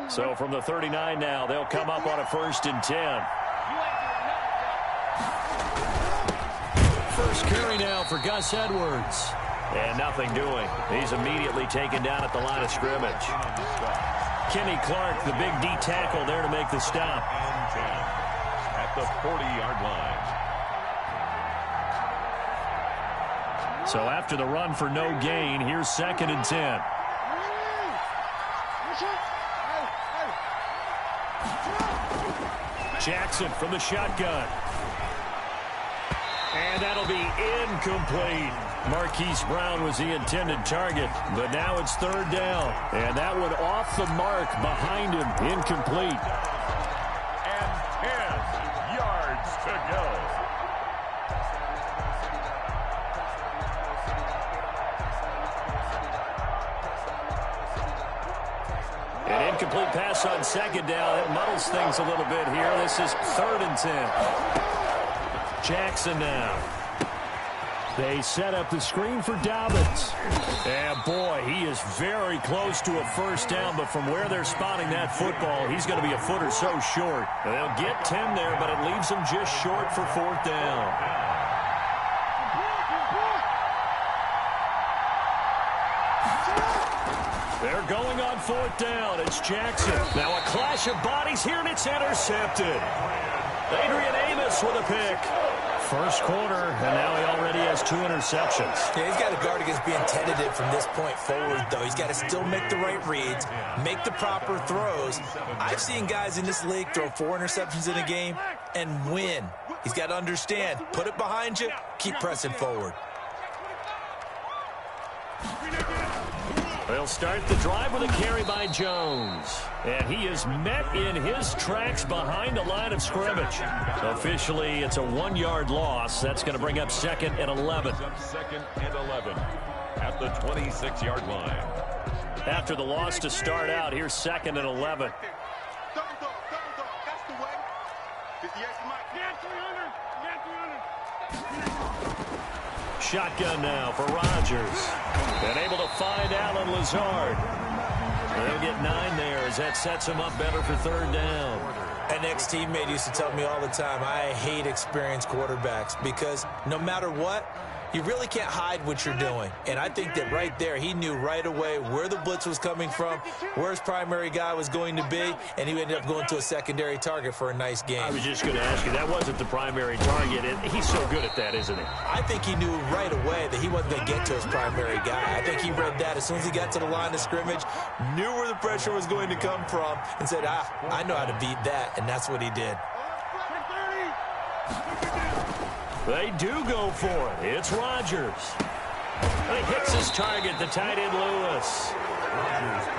So from the 39 now, they'll come up on a 1st and 10. First carry now for Gus Edwards. And nothing doing. He's immediately taken down at the line of scrimmage. Kenny Clark, the big D tackle there to make the stop. At the 40-yard line. So after the run for no gain, here's 2nd and 10. Jackson from the shotgun. And that'll be incomplete. Marquise Brown was the intended target, but now it's 3rd down. And that one off the mark behind him, incomplete. And 10 yards to go. An incomplete pass on 2nd down. It muddles things a little bit here. This is 3rd and 10. Jackson now. They set up the screen for Dobbins. And boy, he is very close to a 1st down, but from where they're spotting that football, he's going to be a foot or so short. And they'll get 10 there, but it leaves him just short for 4th down. They're going on 4th down. It's Jackson. Now a clash of bodies here, and it's intercepted. Adrian Amos with a pick. First quarter, and now he already has 2 interceptions. Yeah, he's got to guard against being tentative from this point forward, though. He's got to still make the right reads, make the proper throws. I've seen guys in this league throw 4 interceptions in a game and win. He's got to understand, put it behind you, keep pressing forward. They'll start the drive with a carry by Jones. And he is met in his tracks behind the line of scrimmage. Officially, it's a 1-yard loss. That's going to bring up 2nd and 11. 2nd and 11 at the 26-yard line. After the loss to start out, here's 2nd and 11. Shotgun now for Rodgers. And able to find Alan Lazard. They'll get 9 there as that sets him up better for 3rd down. An ex-teammate used to tell me all the time, I hate experienced quarterbacks because no matter what, you really can't hide what you're doing. And I think that right there, he knew right away where the blitz was coming from, where his primary guy was going to be, and he ended up going to a secondary target for a nice game. I was just going to ask you, that wasn't the primary target. He's so good at that, isn't he? I think he knew right away that he wasn't going to get to his primary guy. I think he read that as soon as he got to the line of scrimmage, knew where the pressure was going to come from, and said, I know how to beat that, and that's what he did. They do go for it. It's Rodgers. He hits his target, the tight end Lewis.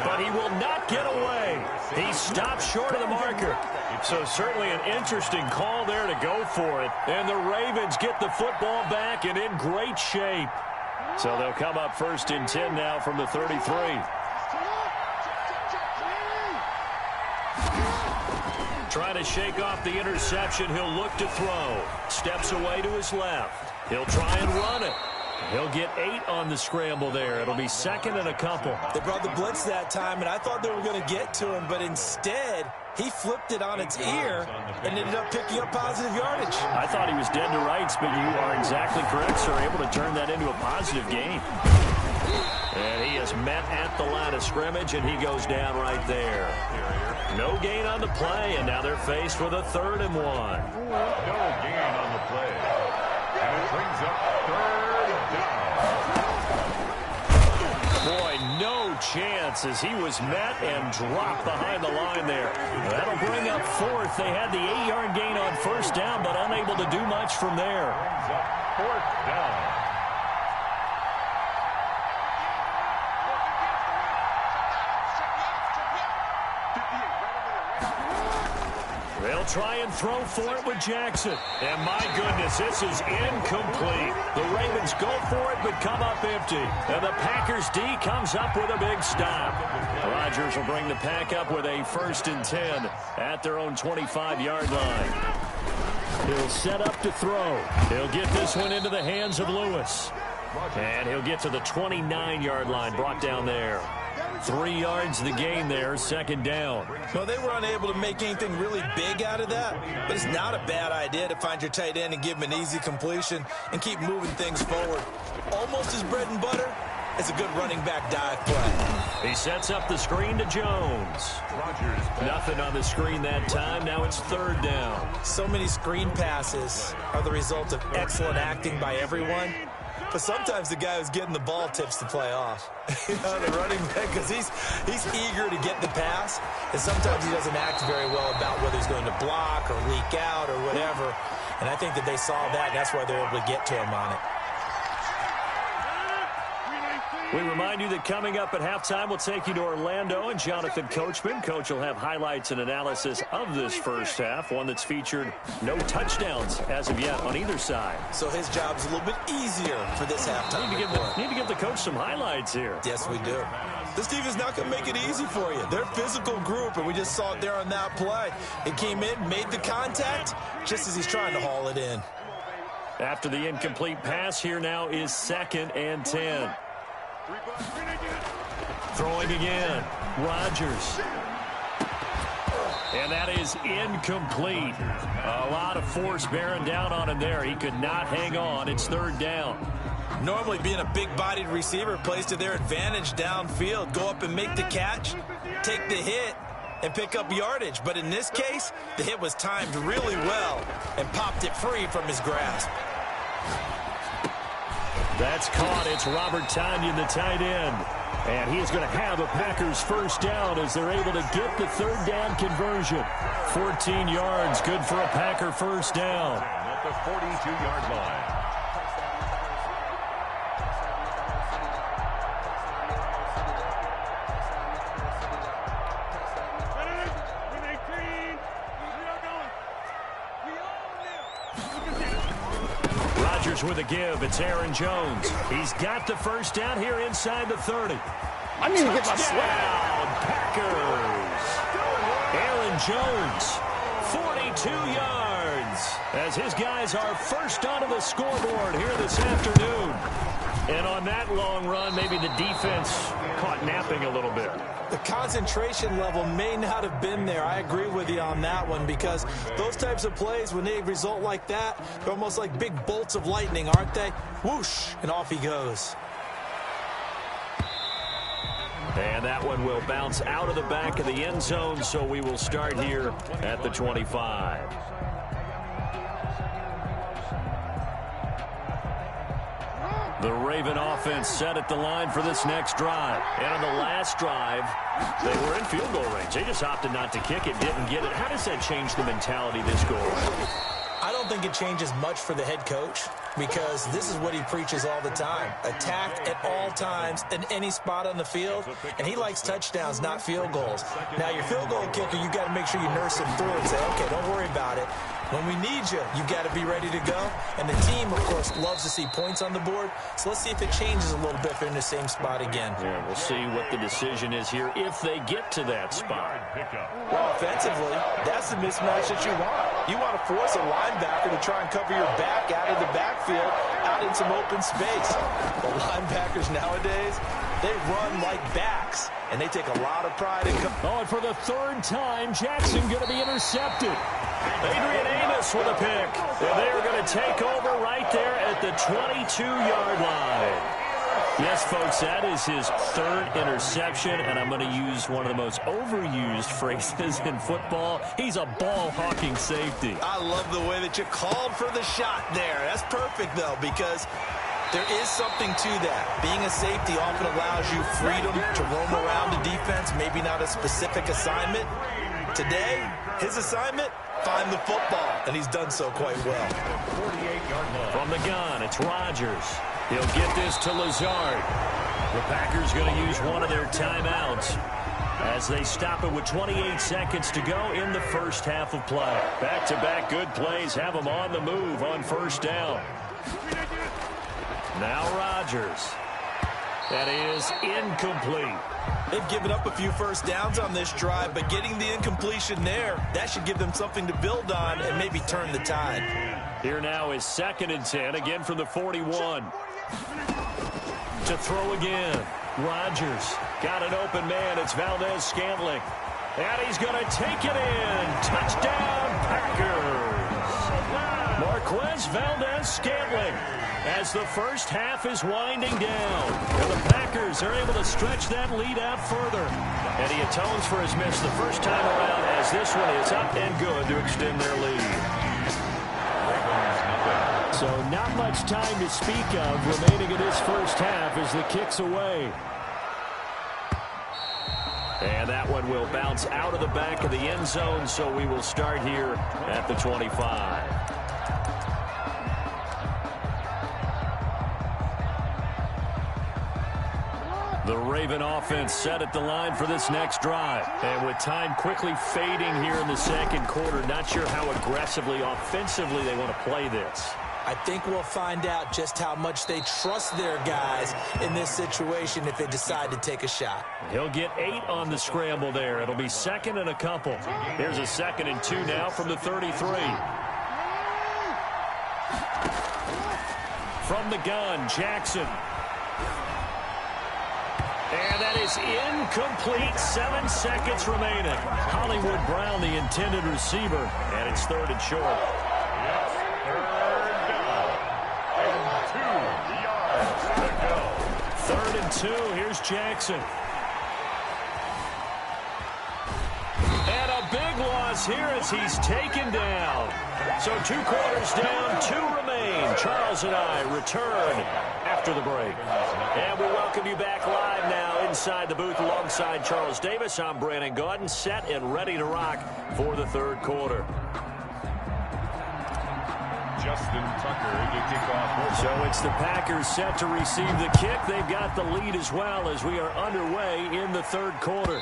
But he will not get away. He stops short of the marker. So certainly an interesting call there to go for it. And the Ravens get the football back and in great shape. So they'll come up 1st and 10 now from the 33. Trying to shake off the interception. He'll look to throw. Steps away to his left. He'll try and run it. He'll get 8 on the scramble there. It'll be 2nd and a couple. They brought the blitz that time, and I thought they were going to get to him, but instead, he flipped it on its ear and ended up picking up positive yardage. I thought he was dead to rights, but you are exactly correct, sir. Able to turn that into a positive gain. And he is met at the line of scrimmage, and he goes down right there. No gain on the play, and now they're faced with a 3rd and 1. No gain on the play. And it brings up 3rd down. Boy, no chance as he was met and dropped behind the line there. That'll bring up 4th. They had the 8-yard gain on 1st down, but unable to do much from there. Brings up 4th down. They'll try and throw for it with Jackson. And my goodness, this is incomplete. The Ravens go for it, but come up empty. And the Packers D comes up with a big stop. Rodgers will bring the pack up with a 1st and 10 at their own 25-yard line. He'll set up to throw. He'll get this one into the hands of Lewis. And he'll get to the 29-yard line, brought down there. 3 yards the gain there, second down. Well, they were unable to make anything really big out of that, but it's not a bad idea to find your tight end and give him an easy completion and keep moving things forward. Almost his bread and butter is a good running back dive play. He sets up the screen to Jones. Nothing on the screen that time. Now it's third down. So many screen passes are the result of excellent acting by everyone. But sometimes the guy who's getting the ball tips the play off. You know, the running back, because he's eager to get the pass, and sometimes he doesn't act very well about whether he's going to block or leak out or whatever. And I think that they saw that, and that's why they're able to get to him on it. We remind you that coming up at halftime, we'll take you to Orlando and Jonathan Coachman. Coach will have highlights and analysis of this first half, one that's featured no touchdowns as of yet on either side. So his job's a little bit easier for this halftime. Need to give the coach some highlights here. Yes, we do. This team is not going to make it easy for you. They're a physical group, and we just saw it there on that play. It came in, made the contact, just as he's trying to haul it in. After the incomplete pass, here now is 2nd and 10. Throwing again, Rodgers. And that is incomplete. A lot of force bearing down on him there. He could not hang on. It's third down. Normally being a big-bodied receiver plays to their advantage downfield. Go up and make the catch, take the hit, and pick up yardage. But in this case, the hit was timed really well and popped it free from his grasp. That's caught. It's Robert Tonyan, the tight end. And he is going to have a Packers first down as they're able to get the third down conversion. 14 yards, good for a Packer first down. At the 42-yard line. With a give, it's Aaron Jones. He's got the first down here inside the 30. I need to get my Touchdown, Packers. Aaron Jones, 42 yards, as his guys are first onto the scoreboard here this afternoon. And on that long run, maybe the defense caught napping a little bit. The concentration level may not have been there. I agree with you on that one, because those types of plays, when they result like that, they're almost like big bolts of lightning, aren't they? Whoosh, and off he goes. And that one will bounce out of the back of the end zone, so we will start here at the 25. The Raven offense set at the line for this next drive. And on the last drive, they were in field goal range. They just opted not to kick it, didn't get it. How does that change the mentality this go around? I don't think it changes much for the head coach, because this is what he preaches all the time. Attack at all times in any spot on the field, and he likes touchdowns, not field goals. Now, your field goal kicker, you got to make sure you nurse him through and say, okay, don't worry about it. When we need you, you got to be ready to go. And the team, of course, loves to see points on the board. So let's see if it changes a little bit if they're in the same spot again. Yeah, we'll see what the decision is here if they get to that spot. Well, offensively, that's the mismatch that you want. You want to force a linebacker to try and cover your back out of the backfield, out in some open space. The linebackers nowadays, they run like backs, and they take a lot of pride in Oh, and for the third time, Jackson going to be intercepted. Adrian Amos with a pick. And they are going to take over right there at the 22-yard line. Yes, folks, that is his third interception, and I'm going to use one of the most overused phrases in football. He's a ball-hawking safety. I love the way that you called for the shot there. That's perfect, though, because there is something to that. Being a safety often allows you freedom to roam around the defense, maybe not a specific assignment. Today, his assignment, find the football, and he's done so quite well. 48-yard line. From the gun, it's Rodgers. He'll get this to Lazard. The Packers going to use one of their timeouts as they stop it with 28 seconds to go in the first half of play. Back-to-back good plays have them on the move on first down. Now Rodgers. That is incomplete. They've given up a few first downs on this drive, but getting the incompletion there, that should give them something to build on and maybe turn the tide. Here now is 2nd and 10, again from the 41. To throw again. Rodgers got an open man. It's Valdez-Scantling. And he's going to take it in. Touchdown, Packers. Marquez Valdez-Scantling as the first half is winding down. And the Packers are able to stretch that lead out further. And he atones for his miss the first time around as this one is up and good to extend their lead. So not much time to speak of remaining in this first half as the kick's away. And that one will bounce out of the back of the end zone, so we will start here at the 25. The Raven offense set at the line for this next drive. And with time quickly fading here in the second quarter, not sure how aggressively, offensively they want to play this. I think we'll find out just how much they trust their guys in this situation if they decide to take a shot. He'll get 8 on the scramble there. It'll be second and a couple. Here's a 2nd and 2 now from the 33. From the gun, Jackson. And that is incomplete. 7 seconds remaining. Hollywood Brown, the intended receiver, and it's 3rd and short. Third and 2. Here's Jackson. And a big loss here as he's taken down. So 2 quarters down, 2 remain. Charles and I return after the break. And we welcome you back live now inside the booth alongside Charles Davis. I'm Brandon Gaudin, set and ready to rock for the 3rd quarter. Justin Tucker to kick off. So it's the Packers set to receive the kick. They've got the lead as well as we are underway in the 3rd quarter.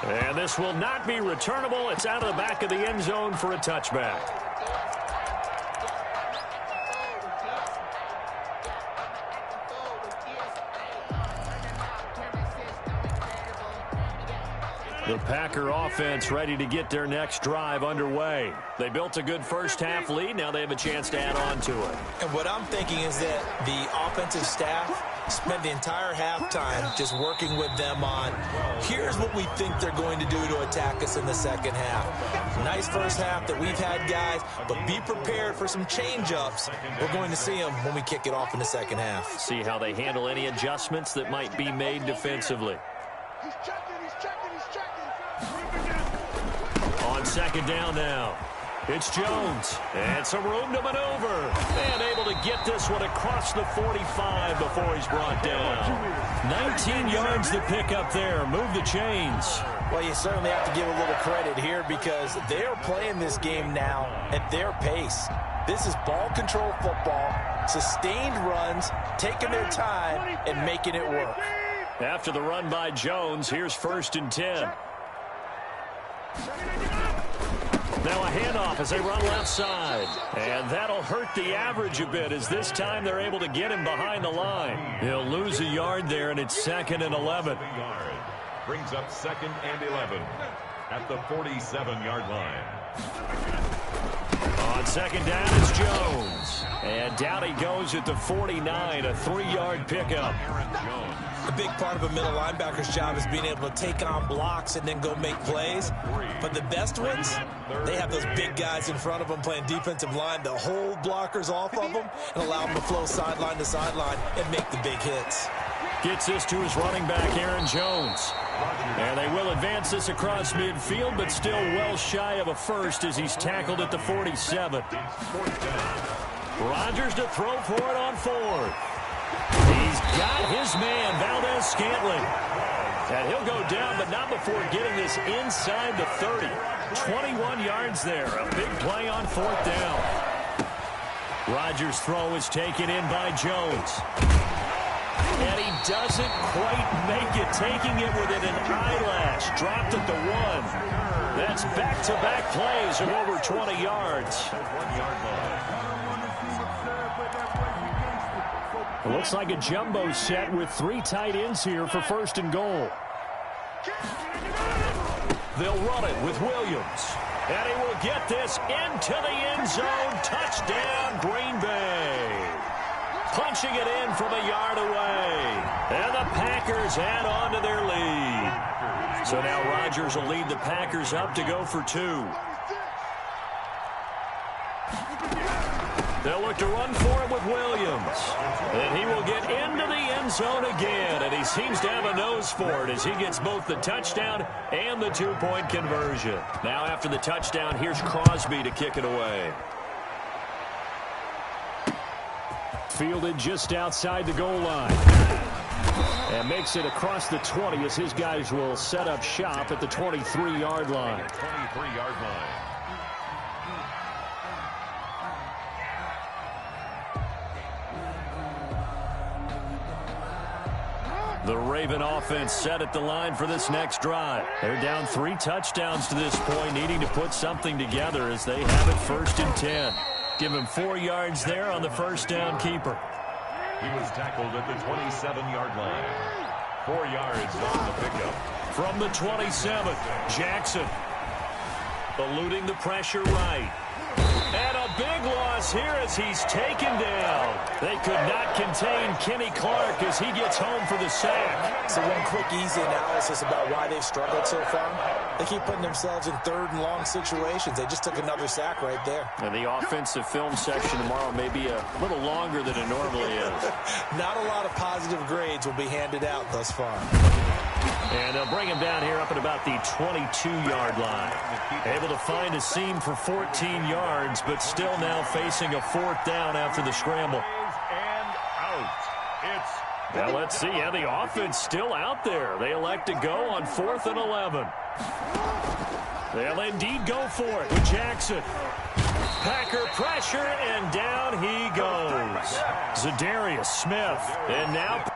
And this will not be returnable. It's out of the back of the end zone for a touchback. The Packer offense ready to get their next drive underway. They built a good first half lead. Now they have a chance to add on to it. And what I'm thinking is that the offensive staff spent the entire halftime just working with them on, here's what we think they're going to do to attack us in the second half. Nice first half that we've had, guys, but be prepared for some change-ups. We're going to see them when we kick it off in the second half. See how they handle any adjustments that might be made defensively. On 2nd down now, it's Jones, and some room to maneuver, and able to get this one across the 45 before he's brought down. 19 yards to pick up there. Move the chains. Well, you certainly have to give a little credit here because they're playing this game now at their pace. This is ball control football, sustained runs, taking their time, and making it work. After the run by Jones, here's 1st and 10. Now a handoff as they run left side. And that'll hurt the average a bit as this time they're able to get him behind the line. He'll lose a yard there, and it's 2nd and 11. Brings up 2nd and 11 at the 47-yard line. On 2nd down, it's Jones. And down he goes at the 49, a 3-yard pickup. A big part of a middle linebacker's job is being able to take on blocks and then go make plays. But the best ones, they have those big guys in front of them playing defensive line that hold blockers off of them and allow them to flow sideline to sideline and make the big hits. Gets this to his running back, Aaron Jones. And they will advance this across midfield, but still well shy of a first as he's tackled at the 47. Rodgers to throw for it on 4th. He's got his man, Valdez-Scantling. And he'll go down, but not before getting this inside the 30. 21 yards there. A big play on 4th down. Rodgers' throw is taken in by Jones. And he doesn't quite make it, taking it within an eyelash. Dropped at the 1. That's back-to-back plays of over 20 yards. It looks like a jumbo set with 3 tight ends here for 1st and goal. They'll run it with Williams. And he will get this into the end zone. Touchdown, Green Bay. punching it in from a yard away. And the Packers add on to their lead. So now Rodgers will lead the Packers up to go for 2. They'll look to run for it with Williams. And he will get into the end zone again. And he seems to have a nose for it as he gets both the touchdown and the 2-point conversion. Now after the touchdown, here's Crosby to kick it away. Fielded just outside the goal line. And makes it across the 20 as his guys will set up shop at the 23-yard line. 23-yard line. The Raven offense set at the line for this next drive. They're down 3 touchdowns to this point, needing to put something together as they have it 1st and 10. Give him 4 yards there on the first down keeper. He was tackled at the 27-yard line. 4 yards on the pickup. From the 27, Jackson eluding the pressure right. And a big loss here as he's taken down. They could not contain Kenny Clark as he gets home for the sack. So one quick, easy analysis about why they've struggled so far. They keep putting themselves in 3rd and long situations. They just took another sack right there. And the offensive film section tomorrow may be a little longer than it normally is. Not a lot of positive grades will be handed out thus far. And they'll bring him down here up at about the 22-yard line. Able to find a seam for 14 yards, but still now facing a 4th down after the scramble. And out. It's Now let's see. Yeah, the offense still out there. They elect to go on 4th and 11. They'll indeed go for it with Jackson. Packer pressure, and down he goes. Zadarius Smith. And now...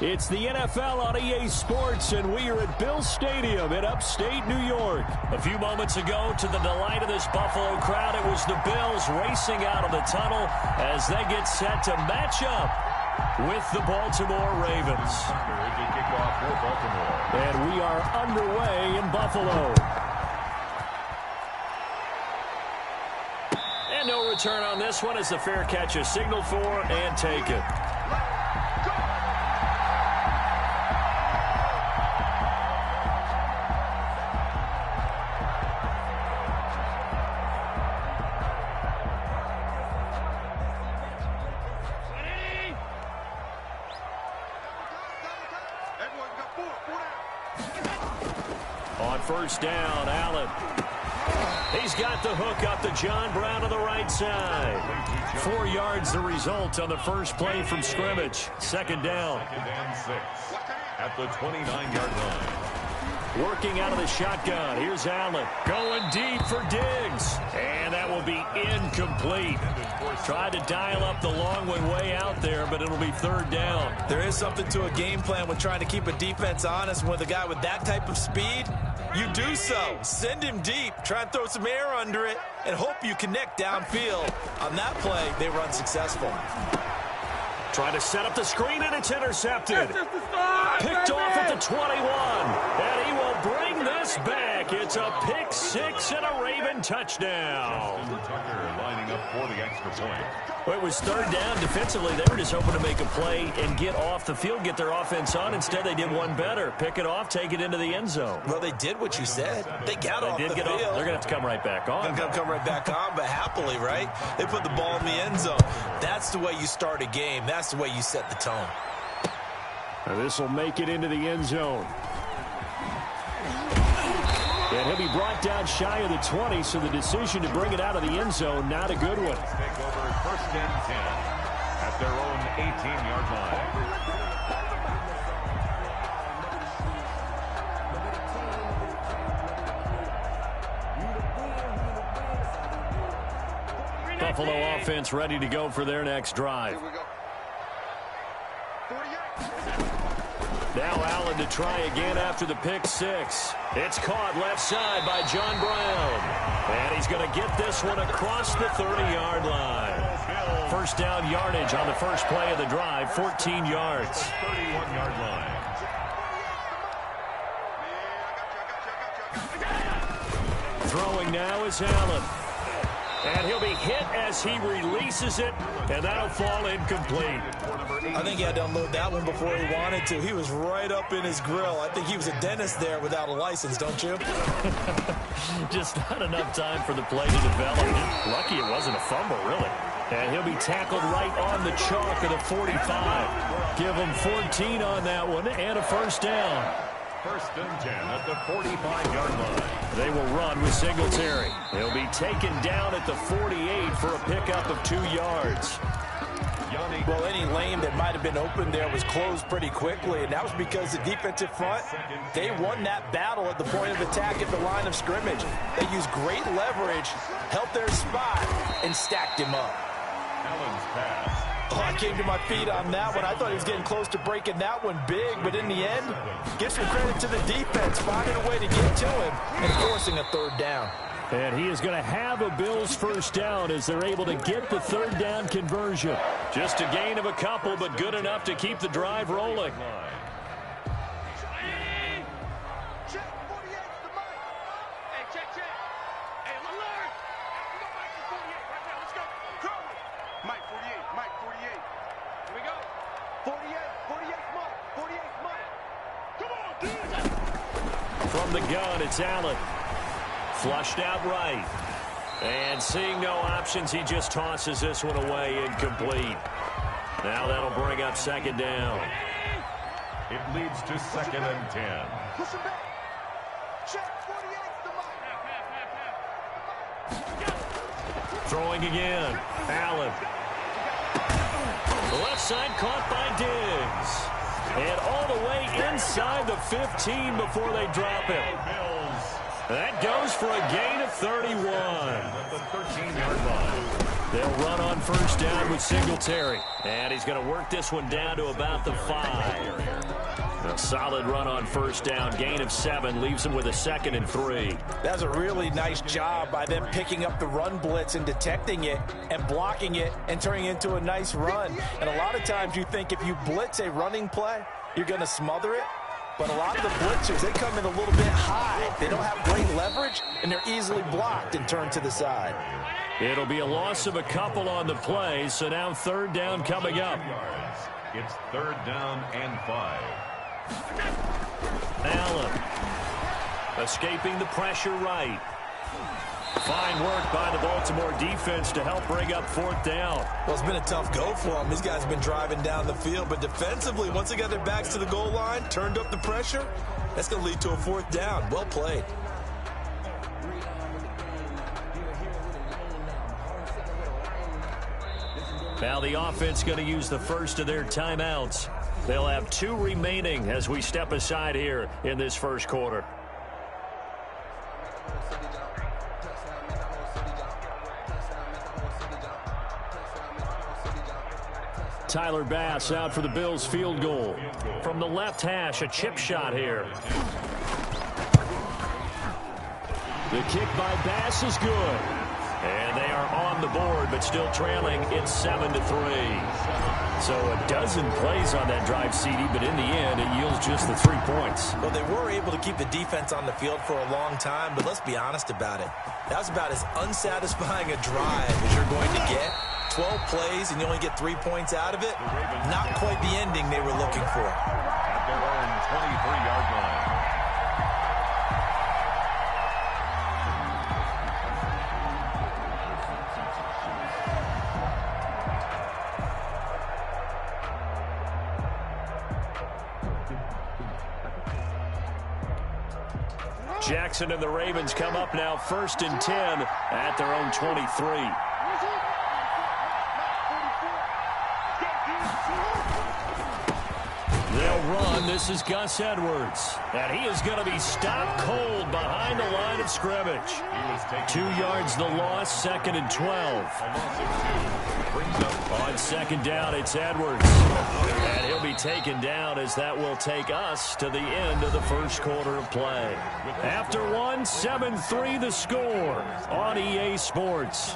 It's the NFL on EA Sports, and we are at Bill Stadium in upstate New York. A few moments ago, to the delight of this Buffalo crowd, it was the Bills racing out of the tunnel as they get set to match up with the Baltimore Ravens. And we are underway in Buffalo. And no return on this one as the fair catch is signaled for and taken. first down. Allen. He's got the hook up to John Brown on the right side. 4 yards the result on the first play from scrimmage. Second down. Second and 6 at the 29-yard line. Working out of the shotgun. Here's Allen. Going deep for Diggs. And that will be incomplete. Tried to dial up the long one way out there, but it'll be third down. There is something to a game plan with trying to keep a defense honest. With a guy with that type of speed, you do so. Send him deep. Try and throw some air under it and hope you connect downfield. On that play, they were unsuccessful. Trying to set up the screen, and it's intercepted. Picked off at the 21. And he will bring this back. It's a pick six and a Raven touchdown. Tucker lining up for the extra point. Well, it was third down. Defensively, they were just hoping to make a play and get off the field, get their offense on. Instead, they did one better. Pick it off, take it into the end zone. Well, they did what you said. They got off the field. They're going to have to come right back on. They're going to come right back on, but happily, right? They put the ball in the end zone. That's the way you start a game. That's the way you set the tone. This will make it into the end zone. And he'll be brought down shy of the 20, so the decision to bring it out of the end zone, not a good one. Take over first and 10 at their own 18-yard line. Buffalo offense ready to go for their next drive. Now Allen to try again after the pick six. It's caught left side by John Brown. And he's going to get this one across the 30-yard line. First down yardage on the first play of the drive, 14 yards. 31-yard line. Throwing now is Allen. And he'll be hit as he releases it, and that'll fall incomplete. I think he had to unload that one before he wanted to. He was right up in his grill. I think he was a dentist there without a license, don't you? Just not enough time for the play to develop. Lucky it wasn't a fumble, really. And he'll be tackled right on the chalk of the 45. Give him 14 on that one and a first down. First and 10 at the 45-yard line. They will run with Singletary. He'll be taken down at the 48 for a pickup of 2 yards. Well, any lane that might have been open there was closed pretty quickly, and that was because the defensive front, they won that battle at the point of attack at the line of scrimmage. They used great leverage, held their spot, and stacked him up. Allen's pass. Oh, I came to my feet on that one. I thought he was getting close to breaking that one big, but in the end, give some credit to the defense, finding a way to get to him and forcing a third down. And he is going to have a Bills first down as they're able to get the third down conversion. Just a gain of a couple, but good enough to keep the drive rolling. From the gun, it's Allen. Flushed out right. And seeing no options, he just tosses this one away, incomplete. Now that'll bring up second down. It leads to second and 10. Push him back. Check 48 the Throwing again. Allen. The left side caught by Diggs. And all the way inside the 15 before they drop it. That goes for a gain of 31. At the 13-yard line. They'll run on first down with Singletary. And he's going to work this one down to about the 5. A solid run on first down. Gain of 7 leaves him with a 2nd and 3. That's a really nice job by them picking up the run blitz and detecting it and blocking it and turning it into a nice run. And a lot of times you think if you blitz a running play, you're going to smother it. But a lot of the blitzers, they come in a little bit high. They don't have great leverage, and they're easily blocked and turned to the side. It'll be a loss of a couple on the play, so now third down coming up. It's third down and 5. Allen escaping the pressure right. Fine work by the Baltimore defense to help bring up fourth down. Well, it's been a tough go for them. These guys have been driving down the field, but defensively, once they got their backs to the goal line, turned up the pressure, That's going to lead to a 4th down. Well played. Now the offense going to use the first of their timeouts. They'll have 2 remaining as we step aside here in this first quarter. Tyler Bass out for the Bills field goal. From the left hash, a chip shot here. The kick by Bass is good. And they are on the board, but still trailing. It's 7-3. So a dozen plays on that drive, CD, but in the end, it yields just the 3 points. Well, they were able to keep the defense on the field for a long time, but let's be honest about it. That was about as unsatisfying a drive as you're going to get. 12 plays, and you only get 3 points out of it. Not quite the ending they were looking for. At their own 23-yard line. Jackson and the Ravens come up now 1st and 10 at their own 23. They'll run. This is Gus Edwards. And he is going to be stopped cold behind the line of scrimmage. 2 yards the loss, 2nd and 12. On 2nd down, it's Edwards. And he'll be taken down as that will take us to the end of the first quarter of play. After 1, 7-3 the score on EA Sports.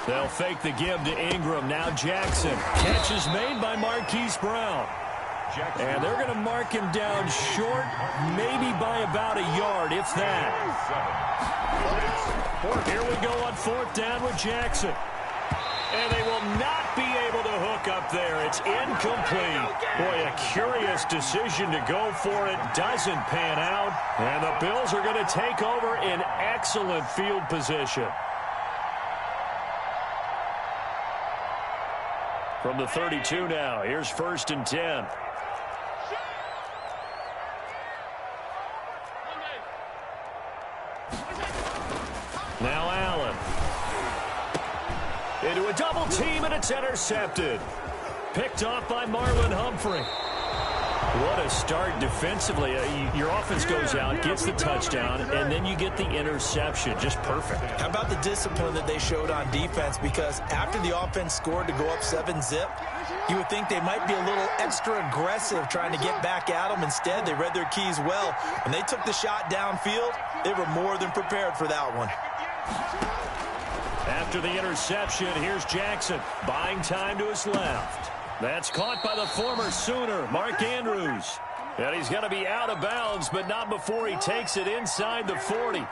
They'll fake the give to Ingram. Now Jackson. Catch is made by Marquise Brown. And they're going to mark him down short, maybe by about a yard, if that. Here we go on 4th down with Jackson. And they will not be able to hook up there. It's incomplete. Boy, a curious decision to go for it. Doesn't pan out. And the Bills are going to take over in excellent field position. From the 32 now, here's 1st and 10. Now Allen. Into a double team, and it's intercepted. Picked off by Marlon Humphrey. What a start defensively. Your offense goes out, gets the touchdown, and then you get the interception. Just perfect. How about the discipline that they showed on defense? Because after the offense scored to go up 7-zip, you would think they might be a little extra aggressive trying to get back at them. Instead, they read their keys well. When they took the shot downfield, they were more than prepared for that one. After the interception, here's Jackson, buying time to his left. That's caught by the former Sooner, Mark Andrews. And he's going to be out of bounds, but not before he takes it inside the 40. A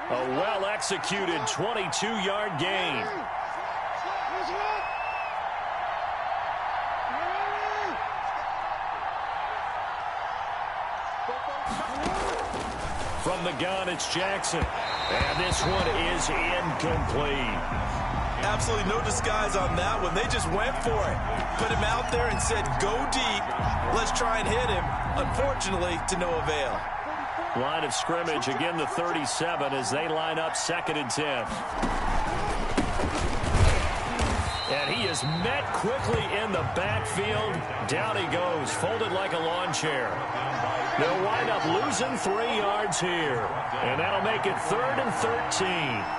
well-executed 22-yard gain. From the gun, it's Jackson. And this one is incomplete. Absolutely no disguise on that one. They just went for it. Put him out there and said, go deep. Let's try and hit him. Unfortunately, to no avail. Line of scrimmage, again the 37 as they line up 2nd and 10. And he is met quickly in the backfield. Down he goes, folded like a lawn chair. They'll wind up losing 3 yards here. And that'll make it 3rd and 13.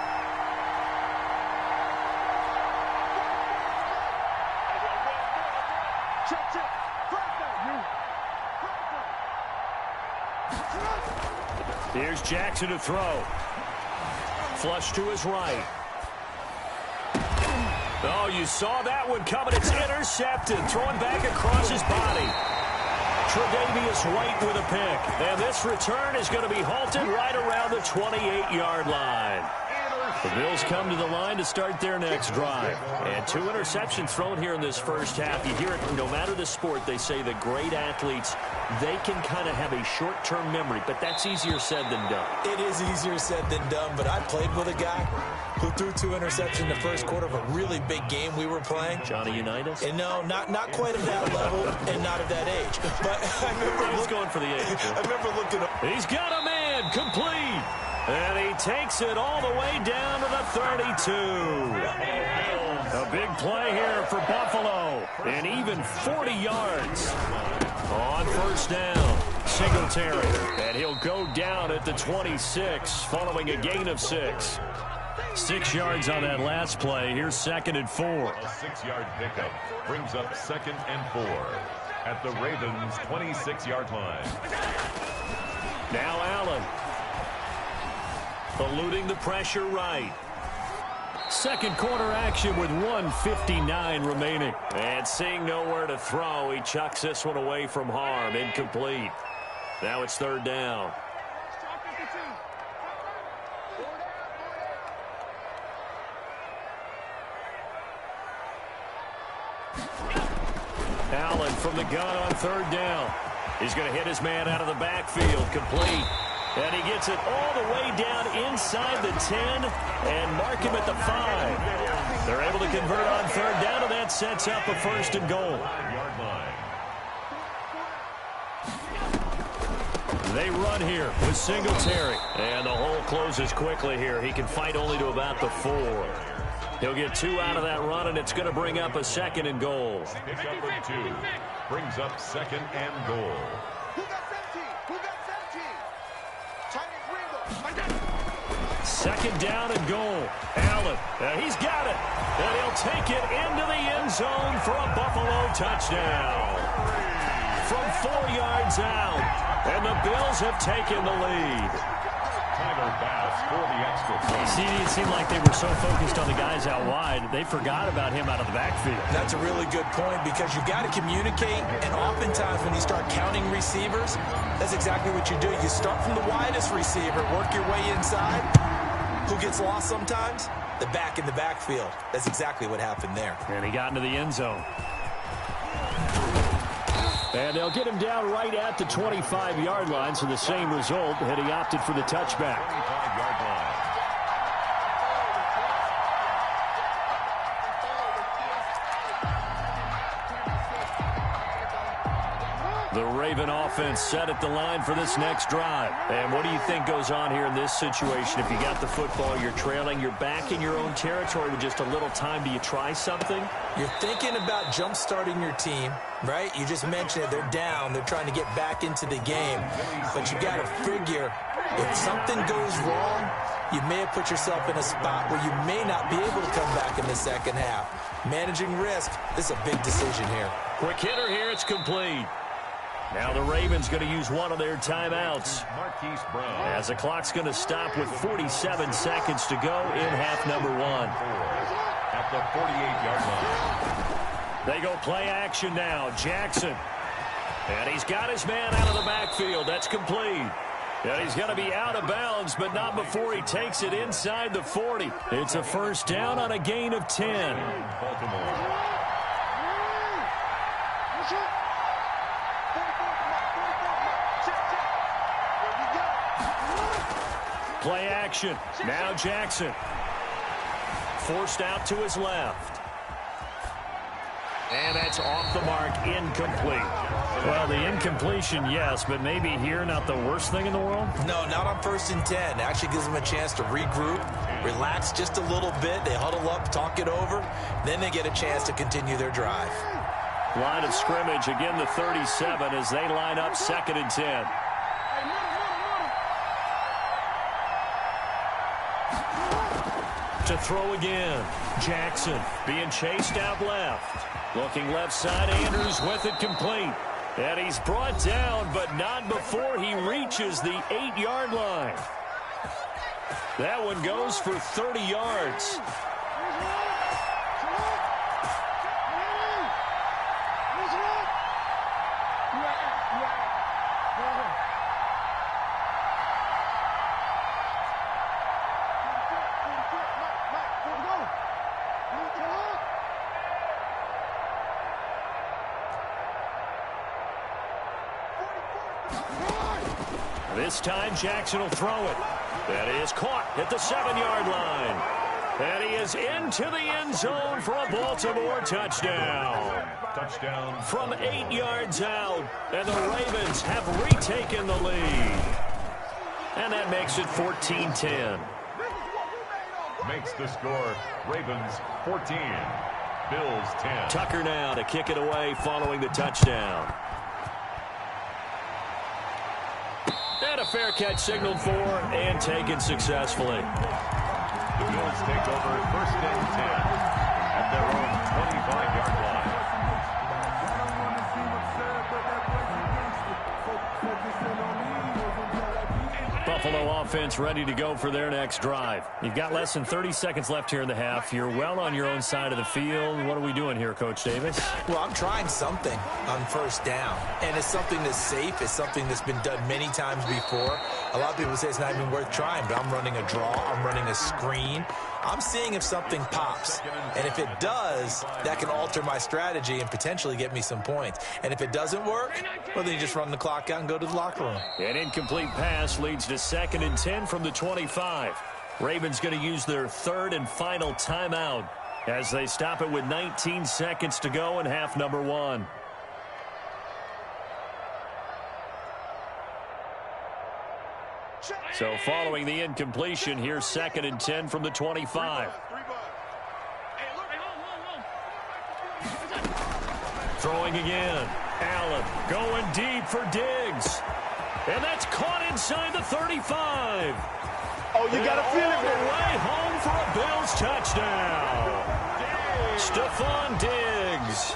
Here's Jackson to throw. Flush to his right. Oh, you saw that one coming. It's intercepted. Throwing back across his body. Tre'Davious White with a pick. And this return is going to be halted right around the 28-yard line. The Bills come to the line to start their next drive. And 2 interceptions thrown here in this first half. You hear it no matter the sport. They say that great athletes, they can kind of have a short-term memory, but that's easier said than done. It is easier said than done, but I played with a guy who threw 2 interceptions in the first quarter of a really big game we were playing. Johnny Unitas? And no, not quite at that level and not at that age. But I remember going for the age. I remember looking up. He's got a man complete. And he takes it all the way down to the 32. A big play here for Buffalo. And even 40 yards on first down. Singletary. And he'll go down at the 26 following a gain of 6. 6 yards on that last play. Here's 2nd and 4. A 6-yard pickup brings up 2nd and 4 at the Ravens' 26-yard line. Now Allen. Eluding the pressure right. Second quarter action with 1:59 remaining. And seeing nowhere to throw, he chucks this one away from harm. Incomplete. Now it's 3rd down. Allen from the gun on 3rd down. He's going to hit his man out of the backfield. Complete. And he gets it all the way down inside the 10 and mark him at the 5. They're able to convert on 3rd down, and that sets up a 1st and goal. They run here with Singletary. And the hole closes quickly here. He can fight only to about the 4. He'll get 2 out of that run, and it's going to bring up a 2nd and goal. Pickup of 2 brings up 2nd and goal. Who got 17? Who got 17? Chinese window. 2nd down and goal. Allen, he's got it. And he'll take it into the end zone for a Buffalo touchdown. From 4 yards out. And the Bills have taken the lead. Tyler Bass for the extra point. See, it seemed like they were so focused on the guys out wide, they forgot about him out of the backfield. That's a really good point because you got to communicate, and oftentimes when you start counting receivers, that's exactly what you do. You start from the widest receiver, work your way inside. Who gets lost sometimes? The back in the backfield. That's exactly what happened there. And he got into the end zone. And they'll get him down right at the 25-yard line, so the same result, and he opted for the touchback. 25-yard line. The Raven offense set at the line for this next drive. And what do you think goes on here in this situation? If you got the football, you're trailing, you're back in your own territory with just a little time. Do you try something? You're thinking about jump-starting your team, right? You just mentioned it. They're down. They're trying to get back into the game. But you got to figure if something goes wrong, you may have put yourself in a spot where you may not be able to come back in the second half. Managing risk, this is a big decision here. Quick hitter here. It's complete. Now the Ravens going to use one of their timeouts. Marquise Brown. As the clock's going to stop with 47 seconds to go in half number 1. At the 48-yard line. They go play action now. Jackson. And he's got his man out of the backfield. That's complete. And he's going to be out of bounds, but not before he takes it inside the 40. It's a 1st down on a gain of 10. Baltimore. Play action. Now Jackson. Forced out to his left. And that's off the mark, incomplete. Well, the incompletion, yes, but maybe here not the worst thing in the world? No, not on 1st and 10. It actually gives them a chance to regroup, relax just a little bit. They huddle up, talk it over. Then they get a chance to continue their drive. Line of scrimmage, again the 37 as they line up 2nd and 10. To throw again. Jackson being chased out left. Looking left side, Andrews with it complete. And he's brought down, but not before he reaches the 8-yard line. That one goes for 30 yards. This time Jackson will throw it. That is caught at the 7-yard line. And he is into the end zone for a Baltimore touchdown. Touchdown. From 8 yards out. And the Ravens have retaken the lead. And that makes it 14-10. Makes the score Ravens 14. Bills 10. Tucker now to kick it away following the touchdown. And a fair catch signaled for and taken successfully. The Bills take over 1st and 10 at their own 25-yard line. Buffalo offense ready to go for their next drive. You've got less than 30 seconds left here in the half. You're well on your own side of the field. What are we doing here, Coach Davis? Well, I'm trying something on first down, and it's something that's safe. It's something that's been done many times before. A lot of people say it's not even worth trying, but I'm running a draw. I'm running a screen. I'm seeing if something pops, and if it does, that can alter my strategy and potentially get me some points. And if it doesn't work, well, then you just run the clock out and go to the locker room. An incomplete pass leads to 2nd and 10 from the 25. Ravens going to use their 3rd and final timeout as they stop it with 19 seconds to go in half number 1. So following the incompletion, here's 2nd and 10 from the 25. Throwing again. Allen going deep for Diggs. And that's caught inside the 35. Oh, you got to feel it, all the way home for a Bills touchdown. Stephon Diggs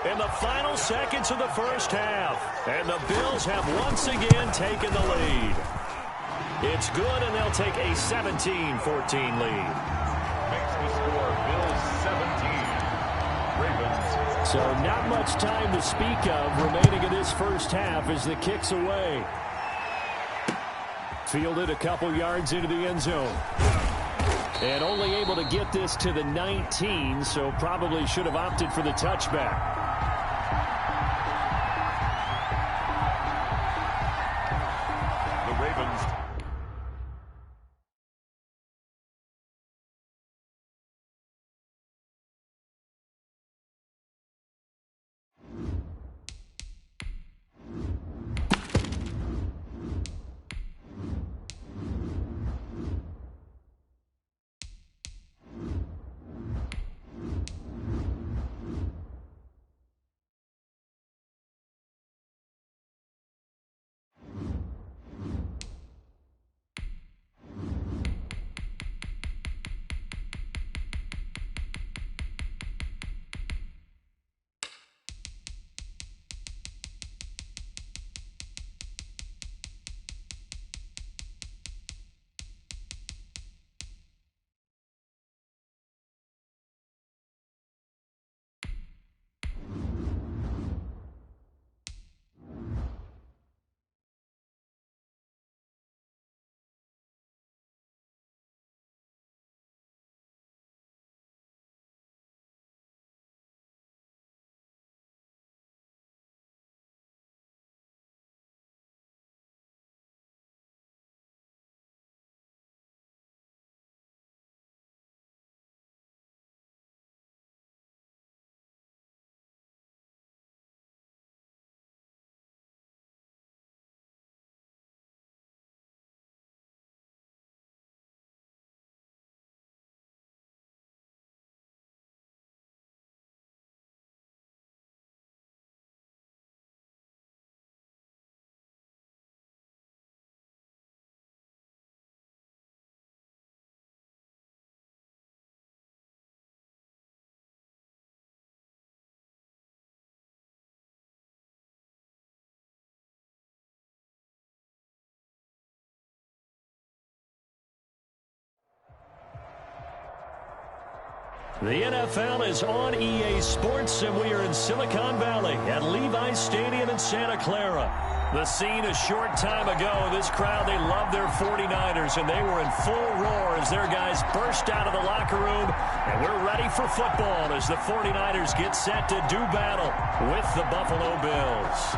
in the final seconds of the first half. And the Bills have once again taken the lead. It's good, and they'll take a 17-14 lead. Makes the score Bills 17. Ravens. So not much time to speak of remaining in this first half as the kick's away. Fielded a couple yards into the end zone. And only able to get this to the 19, so probably should have opted for the touchback. The Ravens. The NFL is on EA Sports, and we are in Silicon Valley at Levi's Stadium in Santa Clara. The scene a short time ago, this crowd, they love their 49ers, and they were in full roar as their guys burst out of the locker room. And we're ready for football as the 49ers get set to do battle with the Buffalo Bills.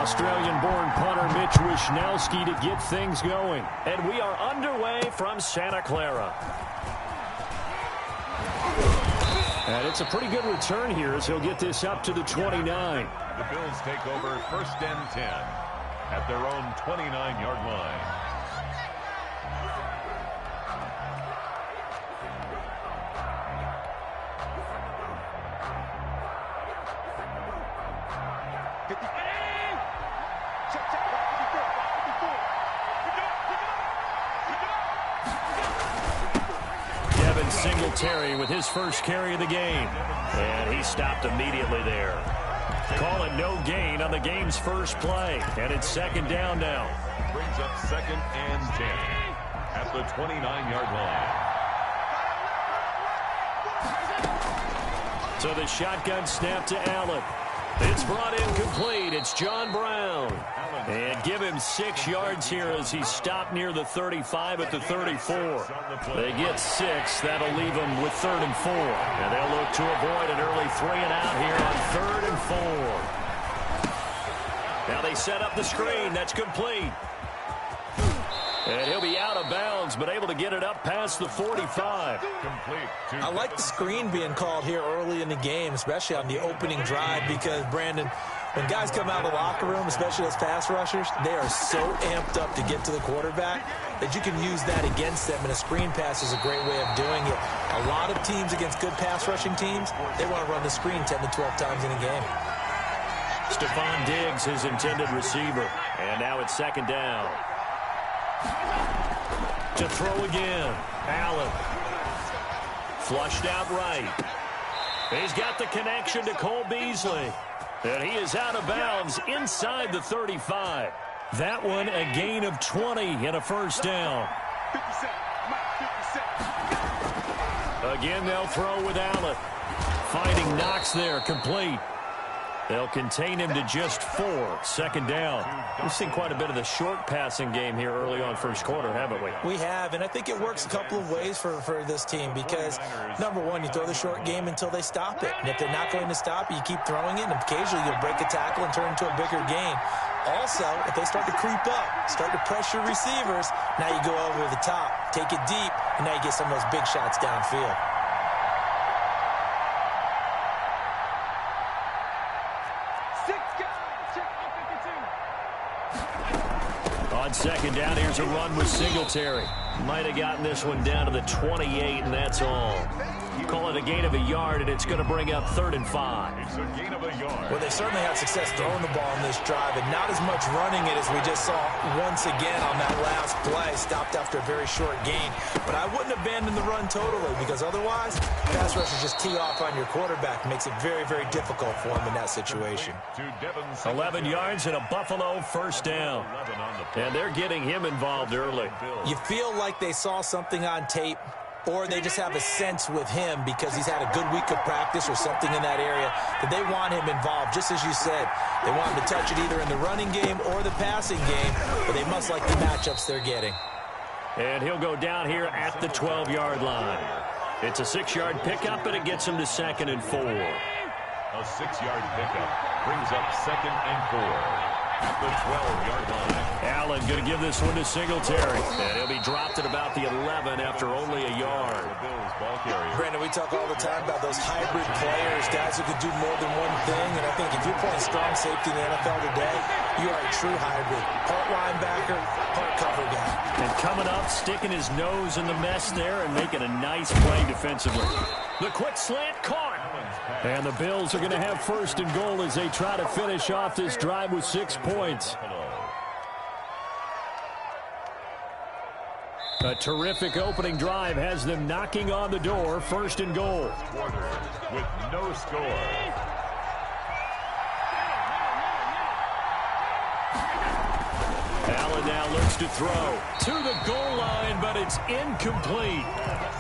Australian-born punter Mitch Wishnowsky to get things going. And we are underway from Santa Clara. And it's a pretty good return here as he'll get this up to the 29. The Bills take over 1st and 10 at their own 29-yard line. Singletary with his first carry of the game. And he stopped immediately there. Call it no gain on the game's first play. And it's 2nd down now. Brings up 2nd and 10 at the 29-yard line. So the shotgun snap to Allen. It's brought in complete. It's John Brown. And give him 6 yards here as he stopped near the 35 at the 34. They get 6. That'll leave them with 3rd and 4. And they'll look to avoid an early 3-and-out here on 3rd and 4. Now they set up the screen. That's complete. And he'll be out of bounds, but able to get it up past the 45. Complete. I like the screen being called here early in the game, especially on the opening drive, because, Brandon, when guys come out of the locker room, especially as pass rushers, they are so amped up to get to the quarterback that you can use that against them, and a screen pass is a great way of doing it. A lot of teams against good pass rushing teams, they want to run the screen 10 to 12 times in a game. Stephon Diggs, his intended receiver. And now it's 2nd down. To throw again. Allen. Flushed out right. He's got the connection to Cole Beasley. And he is out of bounds inside the 35. That one a gain of 20 and a 1st down. Again, they'll throw with Allen. Finding Knox there, complete. They'll contain him to just 4. 2nd down. We've seen quite a bit of the short passing game here early on first quarter, haven't we? We have, and I think it works a couple of ways for this team because, number one, you throw the short game until they stop it. And if they're not going to stop it, you keep throwing it, and occasionally you'll break a tackle and turn into a bigger gain. Also, if they start to creep up, start to pressure receivers, now you go over the top, take it deep, and now you get some of those big shots downfield. On 2nd down, here's a run with Singletary. Might have gotten this one down to the 28, and that's all. Call it a gain of a yard, and it's going to bring up 3rd and 5. It's a gain of a yard. Well, they certainly had success throwing the ball in this drive, and not as much running it as we just saw once again on that last play. Stopped after a very short gain. But I wouldn't abandon the run totally, because otherwise, pass rushers just tee off on your quarterback. Makes it very, very difficult for him in that situation. 11 yards and a Buffalo 1st down. And they're getting him involved early. You feel like they saw something on tape, or they just have a sense with him because he's had a good week of practice or something in that area that they want him involved. Just as you said, they want him to touch it either in the running game or the passing game, but they must like the matchups they're getting. And he'll go down here at the 12-yard line. It's a 6-yard pickup, and it gets him to 2nd and 4. A 6-yard pickup brings up 2nd and 4. At the 12-yard line. Allen going to give this one to Singletary. And he'll be dropped at about the 11 after only a yard. Brandon, we talk all the time about those hybrid players, guys who could do more than one thing. And I think if you're playing strong safety in the NFL today, you are a true hybrid. Part linebacker, part cover guy. And coming up, sticking his nose in the mess there and making a nice play defensively. The quick slant caught. And the Bills are going to have 1st and goal as they try to finish off this drive with 6 points. A terrific opening drive has them knocking on the door. 1st and goal. With no score. Allen now looks to throw to the goal line, but it's incomplete.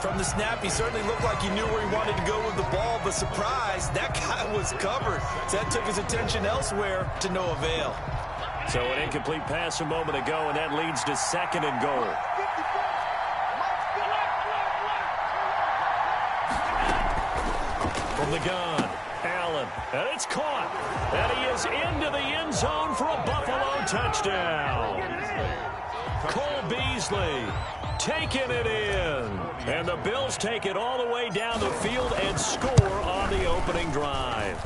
From the snap, he certainly looked like he knew where he wanted to go with the ball, but surprise, that guy was covered. So that took his attention elsewhere to no avail. So an incomplete pass a moment ago, and that leads to 2nd and goal. From the gun, Allen, and it's caught. And he is into the end zone for a Buffalo touchdown. Cole Beasley taking it in. And the Bills take it all the way down the field and score on the opening drive.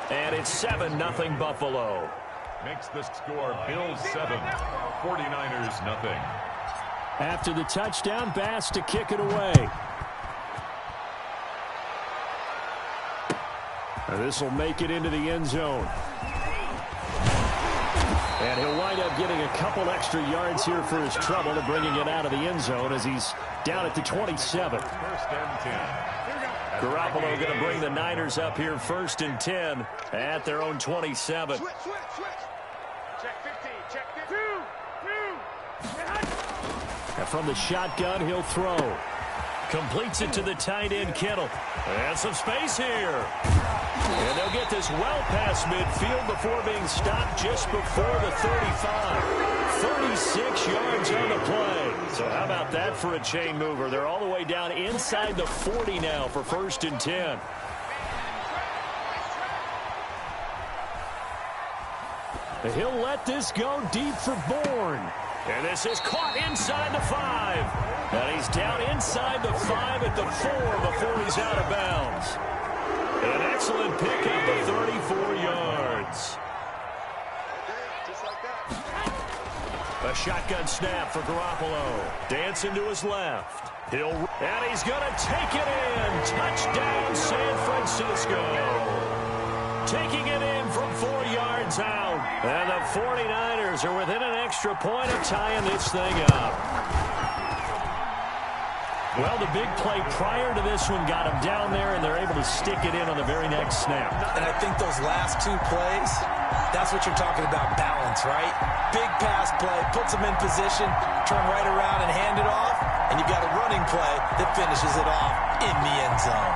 And it's 7-0 Buffalo. Makes the score Bills 7, 49ers nothing. After the touchdown, Bass to kick it away. This will make it into the end zone. And he'll wind up getting a couple extra yards here for his trouble and bringing it out of the end zone as he's down at the 27. First and 10. Garoppolo going to bring the Niners up here 1st and 10 at their own 27. Switch. Check 15. Check 15. And from the shotgun, he'll throw. Completes it to the tight end, Kittle. And some space here. And they'll get this well past midfield before being stopped just before the 35. 36 yards on the play. So how about that for a chain mover? They're all the way down inside the 40 now for 1st and 10. He'll let this go deep for Bourne. And this is caught inside the 5. And he's down inside the 5 at the 4 before he's out of bounds. An excellent pickup of 34 yards. Just like that. A shotgun snap for Garoppolo. Dancing to his left. And he's going to take it in. Touchdown, San Francisco. Taking it in from 4 yards out. And the 49ers are within an extra point of tying this thing up. Well, the big play prior to this one got him down there, and they're able to stick it in on the very next snap. And I think those last 2 plays, that's what you're talking about, balance, right? Big pass play, puts them in position, turn right around and hand it off, and you've got a running play that finishes it off in the end zone.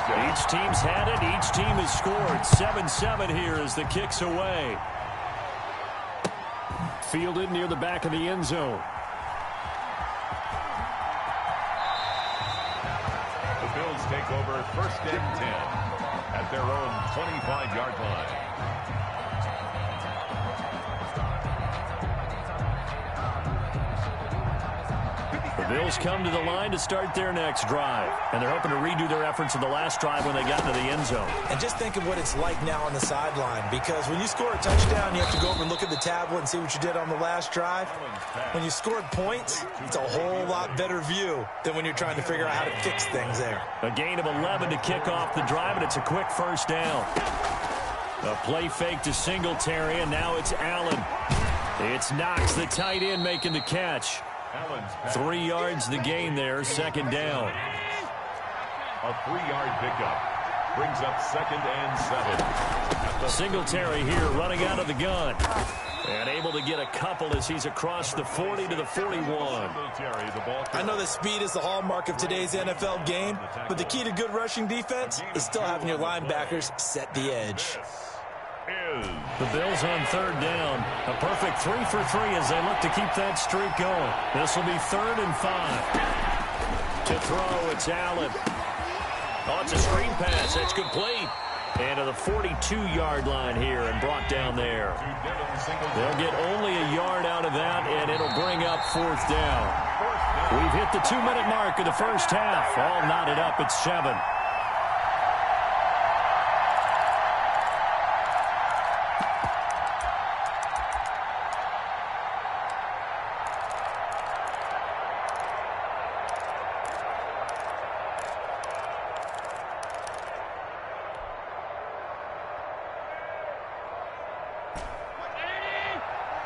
Each team's had it. Each team has scored. 7-7 here as the kick's away. Fielded near the back of the end zone. The Bills take over 1st and 10 at their own 25-yard line. The Bills come to the line to start their next drive. And they're hoping to redo their efforts in the last drive when they got into the end zone. And just think of what it's like now on the sideline, because when you score a touchdown, you have to go over and look at the tablet and see what you did on the last drive. When you scored points, it's a whole lot better view than when you're trying to figure out how to fix things there. A gain of 11 to kick off the drive, and it's a quick 1st down. A play fake to Singletary, and now it's Allen. It's Knox, the tight end, making the catch. 3 yards the gain there, 2nd down. A 3-yard pickup brings up 2nd and 7. Singletary here running out of the gun. And able to get a couple as he's across the 40 to the 41. I know that speed is the hallmark of today's NFL game, but the key to good rushing defense is still having your linebackers set the edge. The Bills on 3rd down. A perfect 3 for 3 as they look to keep that streak going. This will be 3rd and 5. To throw, it's Allen. Oh, it's a screen pass. That's complete. And to the 42-yard line here and brought down there. They'll get only a yard out of that, and it'll bring up 4th down. We've hit the 2-minute mark of the first half. All knotted up at 7.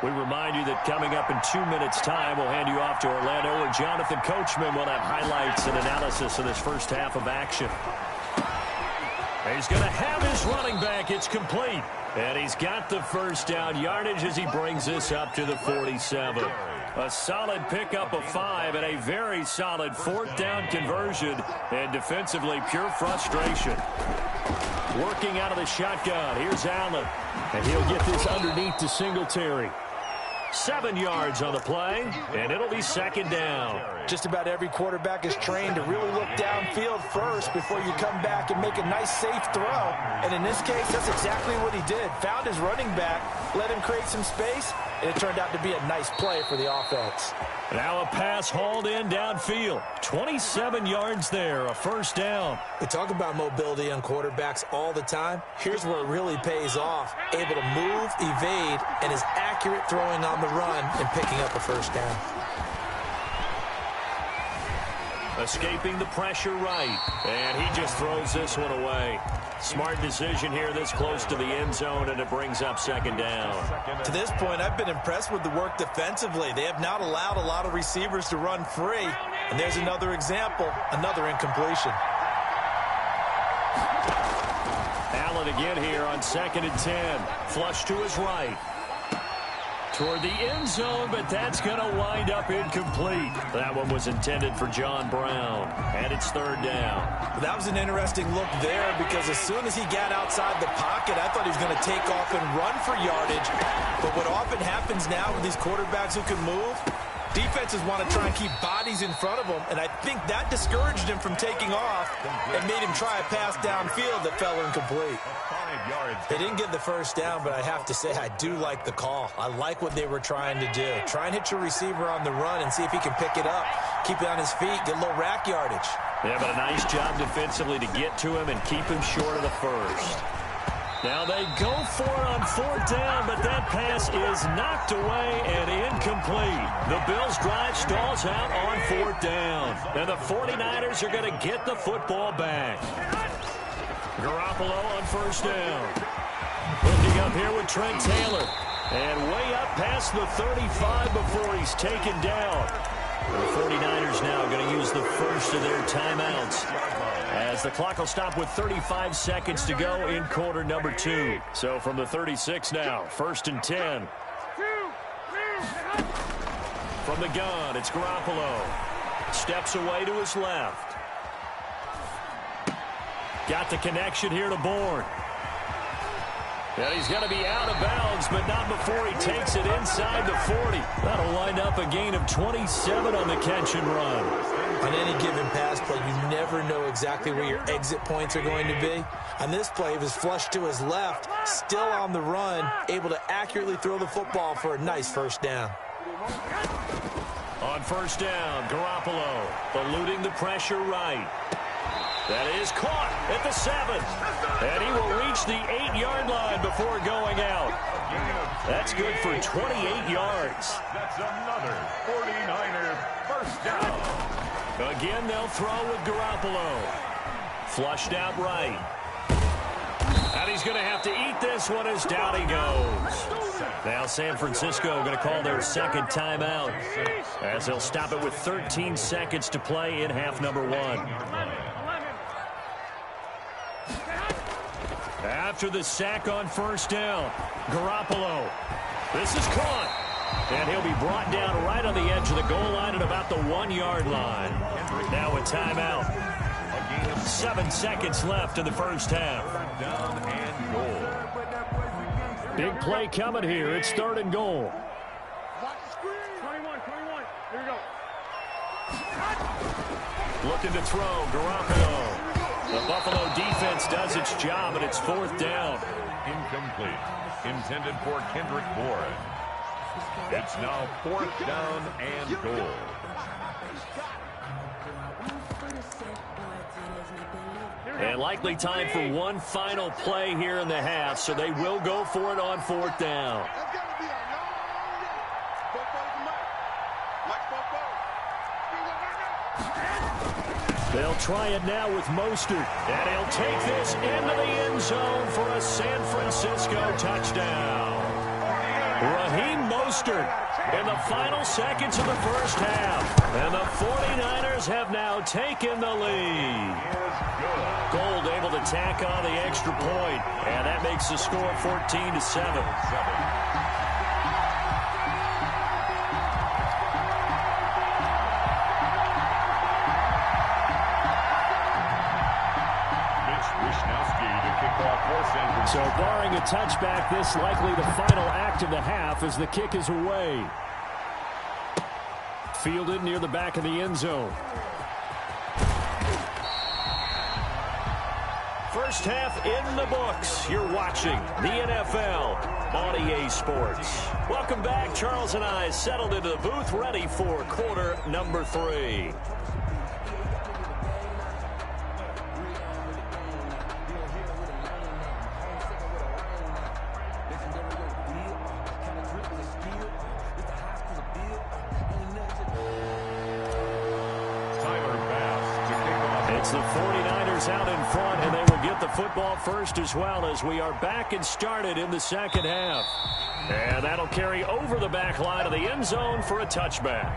We remind you that coming up in 2 minutes' time, we'll hand you off to Orlando, where Jonathan Coachman will have highlights and analysis of this first half of action. And he's going to have his running back. It's complete. And he's got the 1st down yardage as he brings this up to the 47. A solid pickup of 5 and a very solid 4th down conversion. And defensively, pure frustration. Working out of the shotgun. Here's Allen. And he'll get this underneath to Singletary. 7 yards on the play, and it'll be 2nd down. Just about every quarterback is trained to really look downfield first before you come back and make a nice, safe throw. And in this case, that's exactly what he did. Found his running back, let him create some space, and it turned out to be a nice play for the offense. Now a pass hauled in downfield. 27 yards there, a 1st down. We talk about mobility on quarterbacks all the time. Here's where it really pays off. Able to move, evade, and is accurate throwing on the run and picking up a 1st down. Escaping the pressure right. And he just throws this one away. Smart decision here this close to the end zone, and it brings up 2nd down. To this point, I've been impressed with the work defensively. They have not allowed a lot of receivers to run free. And there's another example, another incompletion. Allen again here on 2nd and 10. Flush to his right. Toward the end zone, but that's going to wind up incomplete. That one was intended for John Brown, and it's 3rd down. That was an interesting look there because as soon as he got outside the pocket, I thought he was going to take off and run for yardage. But what often happens now with these quarterbacks who can move, defenses want to try and keep bodies in front of them, and I think that discouraged him from taking off and made him try a pass downfield that fell incomplete. They didn't get the 1st down, but I have to say I do like the call. I like what they were trying to do. Try and hit your receiver on the run and see if he can pick it up, keep it on his feet, get a little rack yardage. Yeah, but a nice job defensively to get to him and keep him short of the 1st. Now they go for it on 4th down, but that pass is knocked away and incomplete. The Bills' drive stalls out on 4th down. And the 49ers are going to get the football back. Garoppolo on 1st down. Looking up here with Trent Taylor. And way up past the 35 before he's taken down. The 49ers now going to use the first of their timeouts, as the clock will stop with 35 seconds to go in quarter number 2. So from the 36 now, 1st and 10. From the gun, it's Garoppolo. Steps away to his left. Got the connection here to Bourne. And he's going to be out of bounds, but not before he takes it inside the 40. That'll wind up a gain of 27 on the catch and run. On any given pass play, you never know exactly where your exit points are going to be. On this play, he was flushed to his left, still on the run, able to accurately throw the football for a nice 1st down. On 1st down, Garoppolo eluding the pressure right. That is caught at the 7. And he will reach the 8-yard line before going out. That's good for 28 yards. That's another 49er 1st down. Again, they'll throw with Garoppolo. Flushed out right. And he's going to have to eat this one as down he goes. Now San Francisco going to call their 2nd timeout, as they'll stop it with 13 seconds to play in half number 1. After the sack on 1st down, Garoppolo. This is caught. And he'll be brought down right on the edge of the goal line at about the 1-yard line. Now a timeout. 7 seconds left in the 1st half. Down and goal. Big play coming here. It's 3rd and goal. 21. Here we go. Looking to throw, Garoppolo. The Buffalo defense does its job, and it's 4th down. Incomplete. Intended for Kendrick Bourne. It's now 4th down and goal. And likely time for one final play here in the half, so they will go for it on 4th down. They'll try it now with Mostert, and he'll take this into the end zone for a San Francisco touchdown. Raheem Mostert in the final seconds of the 1st half, and the 49ers have now taken the lead. Gold able to tack on the extra point, and that makes the score 14-7. So barring a touchback, this likely the final act of the half as the kick is away. Fielded near the back of the end zone. First half in the books. You're watching the NFL on EA Sports. Welcome back. Charles and I settled into the booth, ready for quarter number 3. It's the 49ers out in front, and they will get the football first as well as we are back and started in the second half. And that'll carry over the back line of the end zone for a touchback.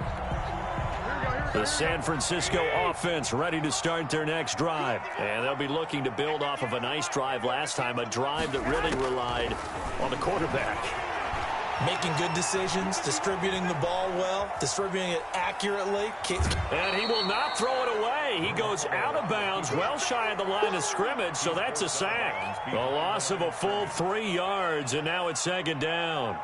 The San Francisco offense ready to start their next drive. And they'll be looking to build off of a nice drive last time, a drive that really relied on the quarterback. Making good decisions, distributing the ball well, distributing it accurately. And he will not throw it away. He goes out of bounds, well shy of the line of scrimmage, so that's a sack. A loss of a full 3 yards, and now it's second down.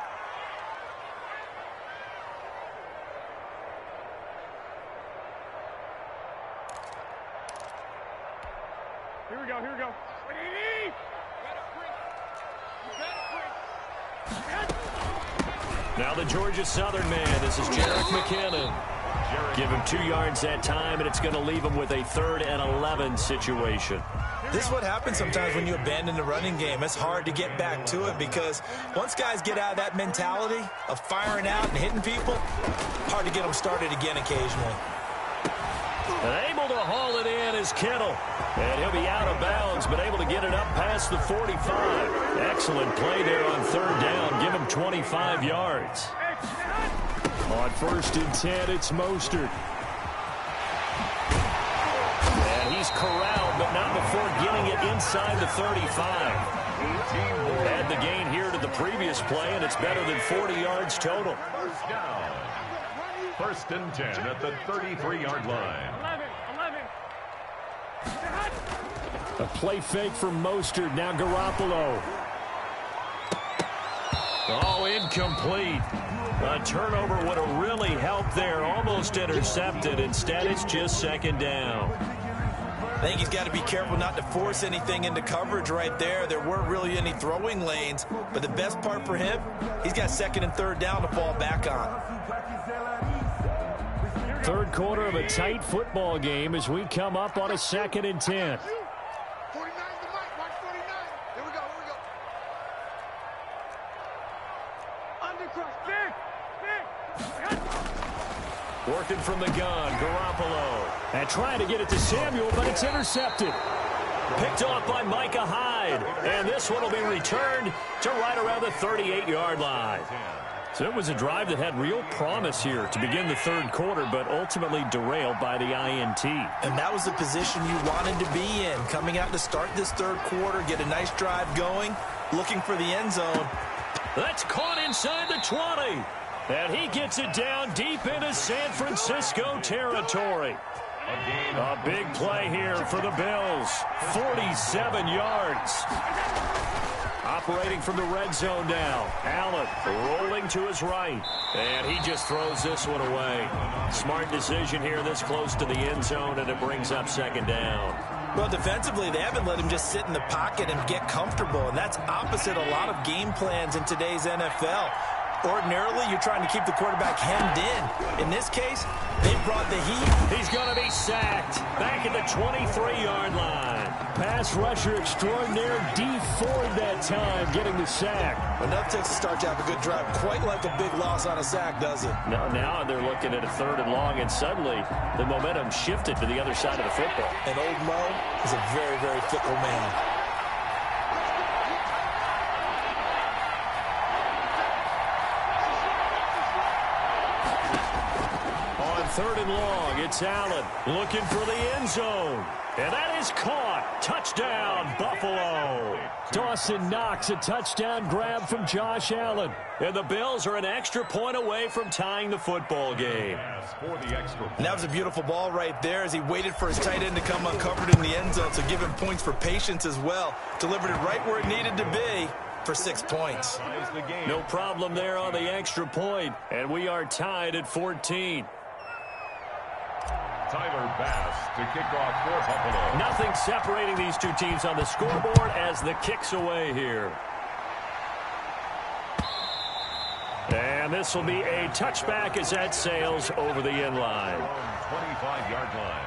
Here we go, here we go. Now the Georgia Southern man, this is Jerick McKinnon. Give him 2 yards that time, and it's going to leave him with a 3rd and 11 situation. This is what happens sometimes when you abandon the running game. It's hard to get back to it because once guys get out of that mentality of firing out and hitting people, hard to get them started again occasionally. And able to haul it in is Kittle. And he'll be out of bounds, but able to get it up past the 45. Excellent play there on 3rd down. Give him 25 yards. On 1st and 10, it's Mostert. And he's corralled, but not before getting it inside the 35. Add the gain here to the previous play, and it's better than 40 yards total. First down. 1st and 10 at the 33-yard line. A play fake from Mostert. Now Garoppolo. Oh, incomplete. A turnover would have really helped there. Almost intercepted. Instead, it's just 2nd down. I think he's got to be careful not to force anything into coverage right there. There weren't really any throwing lanes, but the best part for him, he's got 2nd and 3rd down to fall back on. 3rd quarter of a tight football game as we come up on a 2nd and 10. 49 the mic, watch 49. Here we go, here we go. Working from the gun, Garoppolo. And trying to get it to Samuel, but it's intercepted. Picked off by Micah Hyde. And this one will be returned to right around the 38-yard line. So it was a drive that had real promise here to begin the 3rd quarter, but ultimately derailed by the INT. And that was the position you wanted to be in. Coming out to start this 3rd quarter, get a nice drive going, looking for the end zone. That's caught inside the 20. And he gets it down deep into San Francisco territory. A big play here for the Bills. 47 yards. Operating from the red zone now. Allen rolling to his right. And he just throws this one away. Smart decision here this close to the end zone, and it brings up 2nd down. Well, defensively, they haven't let him just sit in the pocket and get comfortable, and that's opposite a lot of game plans in today's NFL. Ordinarily, you're trying to keep the quarterback hemmed in. In this case, they brought the heat. He's going to be sacked back at the 23-yard line. Pass rusher extraordinaire, D Ford that time, getting the sack. Enough takes to start to have a good drive. Quite like a big loss on a sack, does it? Now they're looking at a 3rd and long, and suddenly the momentum shifted to the other side of the football. And old Mo is a very, very fickle man. On 3rd and long, it's Allen looking for the end zone. And that is caught. Touchdown, Buffalo. Dawson Knox, a touchdown grab from Josh Allen. And the Bills are an extra point away from tying the football game. And that was a beautiful ball right there as he waited for his tight end to come uncovered in the end zone, so give him points for patience as well. Delivered it right where it needed to be for 6 points. No problem there on the extra point, and we are tied at 14. Tyler Bass to kick off for Buffalo. Nothing separating these two teams on the scoreboard as the kick's away here. And this will be a touchback as that sails over the end line. 25-yard line.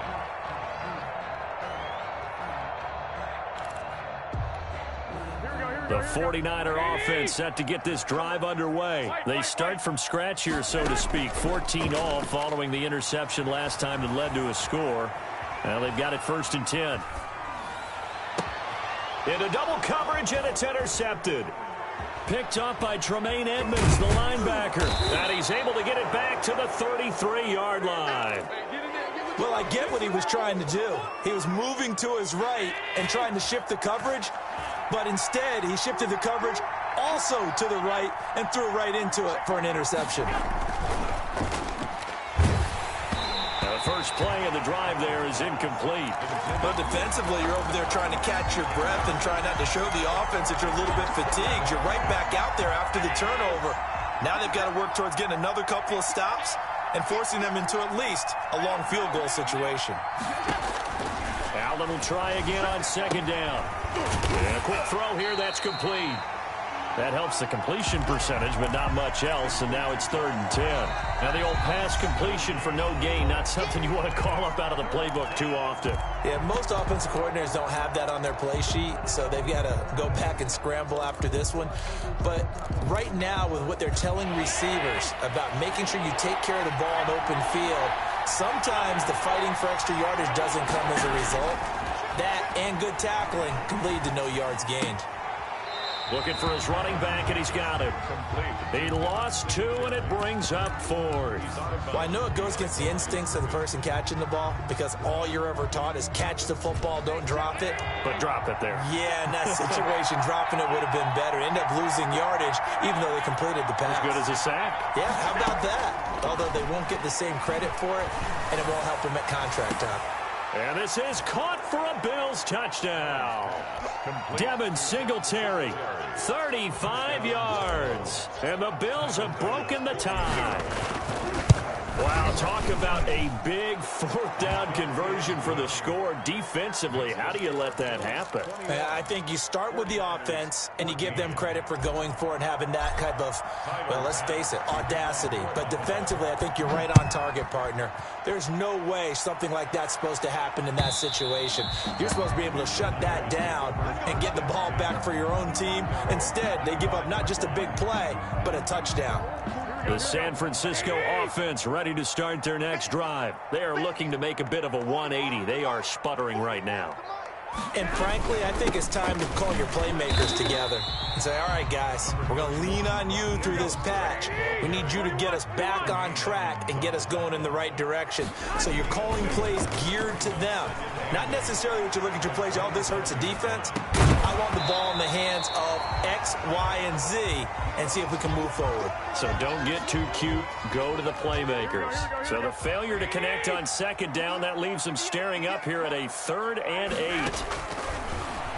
The 49er offense set to get this drive underway. They start from scratch here, so to speak. 14 all following the interception last time that led to a score. Now they've got it 1st and 10. Into double coverage, and it's intercepted. Picked up by Tremaine Edmonds, the linebacker. And he's able to get it back to the 33-yard line. Well, I get what he was trying to do. He was moving to his right and trying to shift the coverage, but instead he shifted the coverage also to the right and threw right into it for an interception. The first play of the drive there is incomplete. But defensively, you're over there trying to catch your breath and try not to show the offense that you're a little bit fatigued. You're right back out there after the turnover. Now they've got to work towards getting another couple of stops and forcing them into at least a long field goal situation. Allen will try again on 2nd down. And a quick throw here, that's complete. That helps the completion percentage, but not much else, and now it's 3rd and 10. Now the old pass completion for no gain, not something you want to call up out of the playbook too often. Yeah, most offensive coordinators don't have that on their play sheet, so they've got to go back and scramble after this one. But right now, with what they're telling receivers about making sure you take care of the ball in open field, sometimes the fighting for extra yardage doesn't come as a result. That and good tackling can lead to no yards gained. Looking for his running back, and he's got it. He lost 2, and it brings up 4th. Well, I know it goes against the instincts of the person catching the ball because all you're ever taught is catch the football, don't drop it. But drop it there. Yeah, in that situation, dropping it would have been better. End up losing yardage, even though they completed the pass. As good as a sack. Yeah, how about that? Although they won't get the same credit for it, and it won't help them at contract time. And this is caught for a Bills touchdown. Devin Singletary, 35 yards. And the Bills have broken the tie. Wow, talk about a big 4th down conversion for the score. Defensively, how do you let that happen? I think you start with the offense, and you give them credit for going for it and having that type of, well, let's face it, audacity. But defensively, I think you're right on target, partner. There's no way something like that's supposed to happen in that situation. You're supposed to be able to shut that down and get the ball back for your own team. Instead, they give up not just a big play, but a touchdown. The San Francisco offense ready to start their next drive. They are looking to make a bit of a 180. They are sputtering right now. And frankly, I think it's time to call your playmakers together and say, all right, guys, we're going to lean on you through this patch. We need you to get us back on track and get us going in the right direction. So you're calling plays geared to them. Not necessarily what you look at your plays, oh, this hurts the defense. I want the ball in the hands of X, Y, and Z and see if we can move forward. So don't get too cute. Go to the playmakers. So the failure to connect on 2nd down, that leaves them staring up here at a 3rd and 8.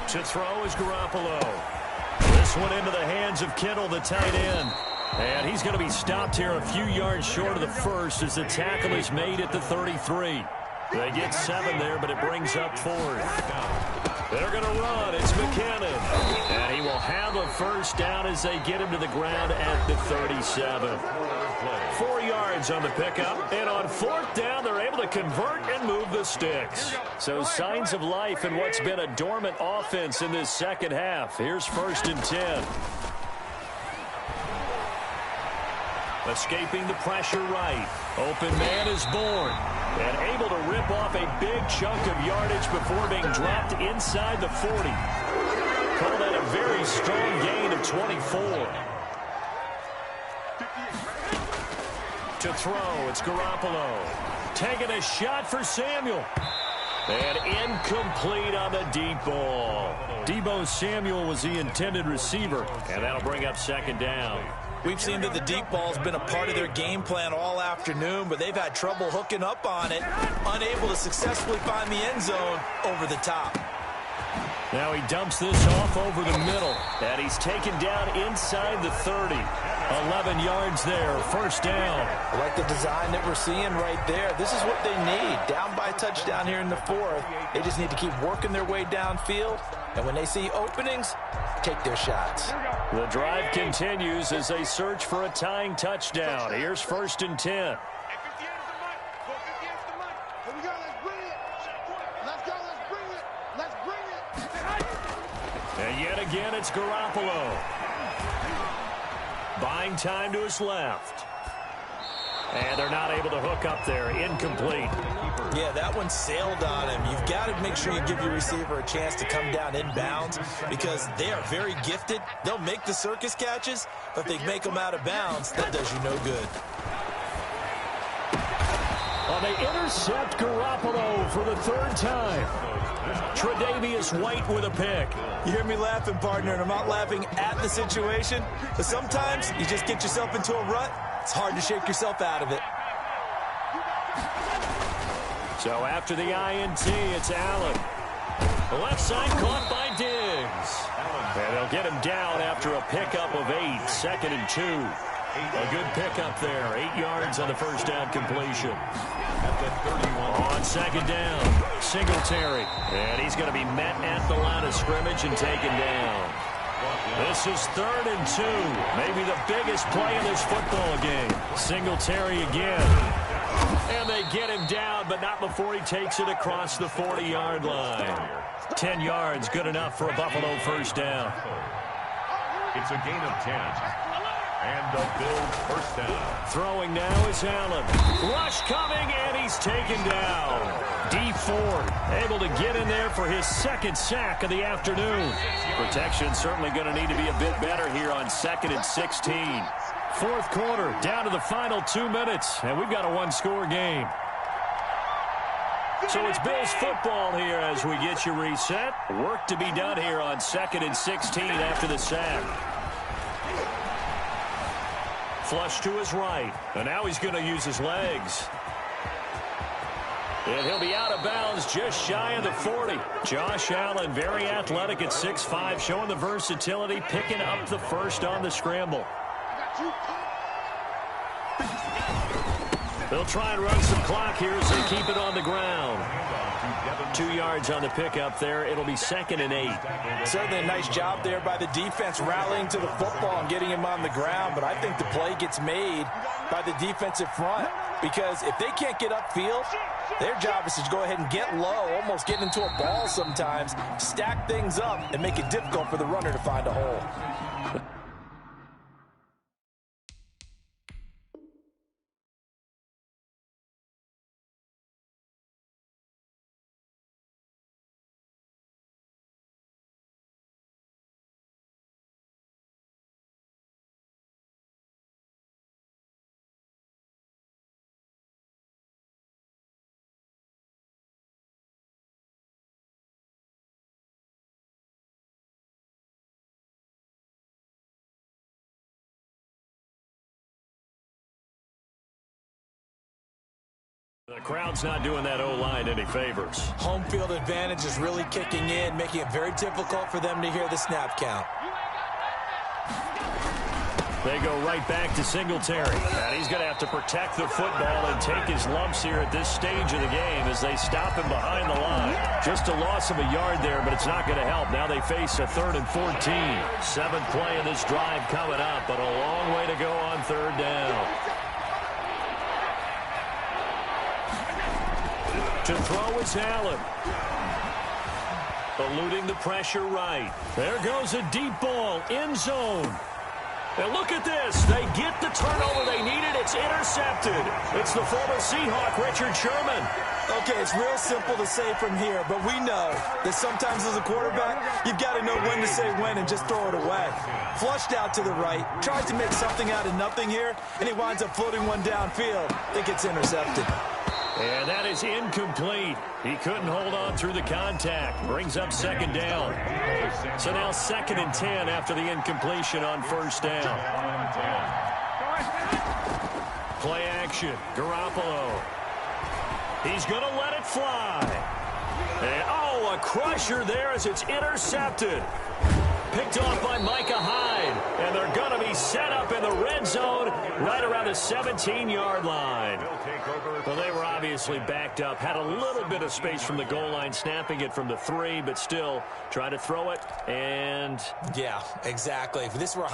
To throw is Garoppolo. This one into the hands of Kittle, the tight end. And he's going to be stopped here a few yards short of the first as the tackle is made at the 33. They get 7 there, but it brings up 4th. They're going to run. It's McKinnon. And he will have a 1st down as they get him to the ground at the 37. 4 yards on the pickup. And on 4th down, they're able to convert and move the sticks. So signs of life in what's been a dormant offense in this second half. Here's 1st and 10. Escaping the pressure right. Open man is born. And able to rip off a big chunk of yardage before being dropped inside the 40. Call that a very strong gain of 24. To throw, it's Garoppolo. Taking a shot for Samuel. And incomplete on the deep ball. Deebo Samuel was the intended receiver, and that'll bring up second down. We've seen that the deep ball's been a part of their game plan all afternoon, but they've had trouble hooking up on it, unable to successfully find the end zone over the top. Now he dumps this off over the middle, and he's taken down inside the 30. 11 yards there, first down. I like the design that we're seeing right there. This is what they need. Down by a touchdown here in the fourth. They just need to keep working their way downfield, and when they see openings, take their shots. The drive continues as they search for a tying touchdown. Here's first and 10. And yet again, it's Garoppolo. Buying time to his left. And they're not able to hook up there. Incomplete. Yeah, that one sailed on him. You've got to make sure you give your receiver a chance to come down inbounds because they are very gifted. They'll make the circus catches, but if they make them out of bounds, that does you no good. Well, they intercept Garoppolo for the third time. Tre'Davious White with a pick. You hear me laughing, partner, and I'm not laughing at the situation, but sometimes you just get yourself into a rut. It's hard to shake yourself out of it. So after the INT, it's Allen. The left side caught by Diggs. And they'll get him down after a pickup of 8, second and 2. A good pickup there, 8 yards on the first down completion. On second down, Singletary. And he's going to be met at the line of scrimmage and taken down. This is third and 2. Maybe the biggest play in this football game. Singletary again. And they get him down, but not before he takes it across the 40-yard line. 10 yards, good enough for a Buffalo first down. It's a gain of 10. And the Bills first down. Throwing now is Allen. Rush coming, and he's taken down. D Ford able to get in there for his second sack of the afternoon. Protection certainly going to need to be a bit better here on 2nd and 16. Fourth quarter, down to the final 2 minutes, and we've got a one-score game. So it's Bills football here as we get you reset. Work to be done here on 2nd and 16 after the sack. Flush to his right, and now he's going to use his legs. And he'll be out of bounds just shy of the 40. Josh Allen, very athletic at 6'5", showing the versatility, picking up the first on the scramble. They'll try and run some clock here as they keep it on the ground. 2 yards on the pickup there. It'll be 2nd and 8. Certainly a nice job there by the defense rallying to the football and getting him on the ground, but I think the play gets made by the defensive front because if they can't get upfield, their job is to go ahead and get low, almost get into a ball sometimes, stack things up, and make it difficult for the runner to find a hole. The crowd's not doing that O-line any favors. Home field advantage is really kicking in, making it very difficult for them to hear the snap count. They go right back to Singletary. And he's going to have to protect the football and take his lumps here at this stage of the game as they stop him behind the line. Just a loss of a yard there, but it's not going to help. Now they face a 3rd and 14. 7th play of this drive coming up, but a long way to go on 3rd down. To throw is Allen. Eluding the pressure right. There goes a deep ball, end zone. And look at this. They get the turnover they needed. It's intercepted. It's the former Seahawk, Richard Sherman. Okay, it's real simple to say from here, but we know that sometimes as a quarterback, you've got to know when to say when and just throw it away. Flushed out to the right, tries to make something out of nothing here, and he winds up floating one downfield. It gets intercepted. And that is incomplete. He couldn't hold on through the contact. Brings up 2nd down. So now 2nd and 10 after the incompletion on first down. Play action. Garoppolo. He's going to let it fly. And, oh, a crusher there as it's intercepted. Picked off by Micah Hyde. And they're going to be set up in the red zone right around the 17-yard line. Well, they were obviously backed up. Had a little bit of space from the goal line, snapping it from the 3, but still trying to throw it. And yeah, exactly. If this were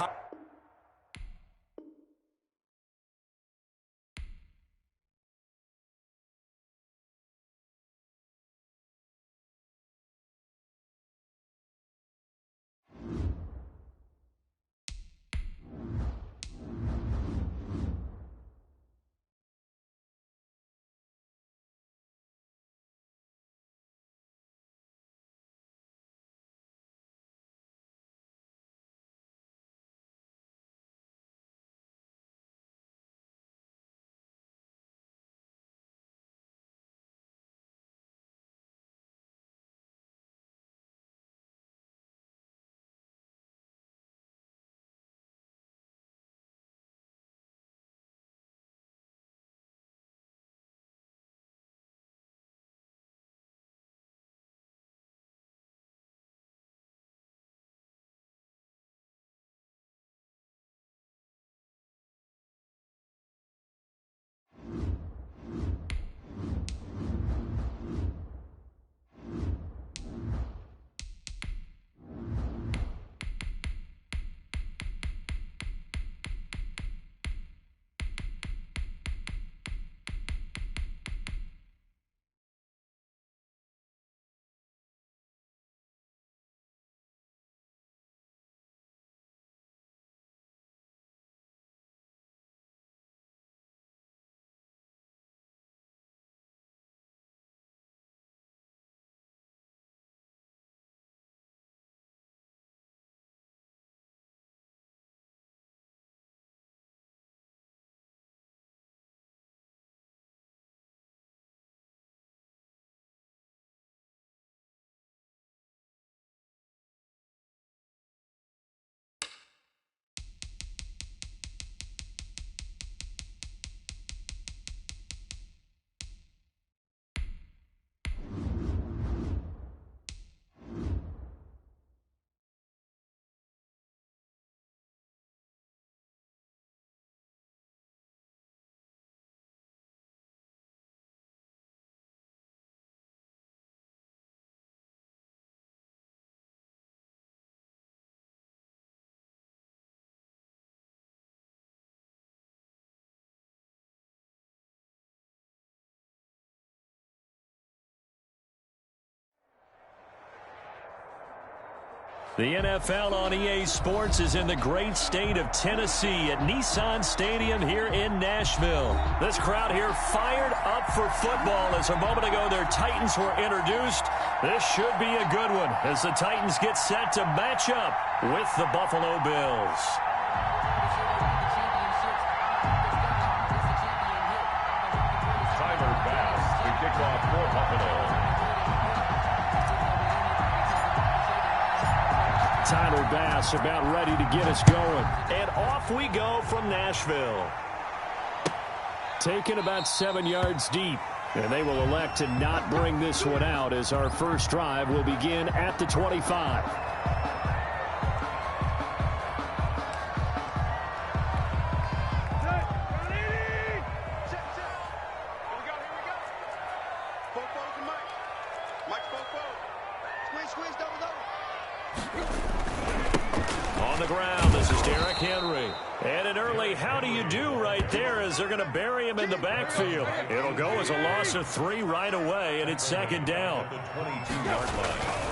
the NFL on EA Sports is in the great state of Tennessee at Nissan Stadium here in Nashville. This crowd here fired up for football as a moment ago their Titans were introduced. This should be a good one as the Titans get set to match up with the Buffalo Bills. Tyler Bass to kick off for Buffalo. Tyler Bass about ready to get us going. And off we go from Nashville. Taken about 7 yards deep. And they will elect to not bring this one out as our first drive will begin at the 25. On the ground, this is Derrick Henry. And an early how do you do right there as they're going to bury him in the backfield. It'll go as a loss of 3 right away, and it's 2nd down. The 22-yard line.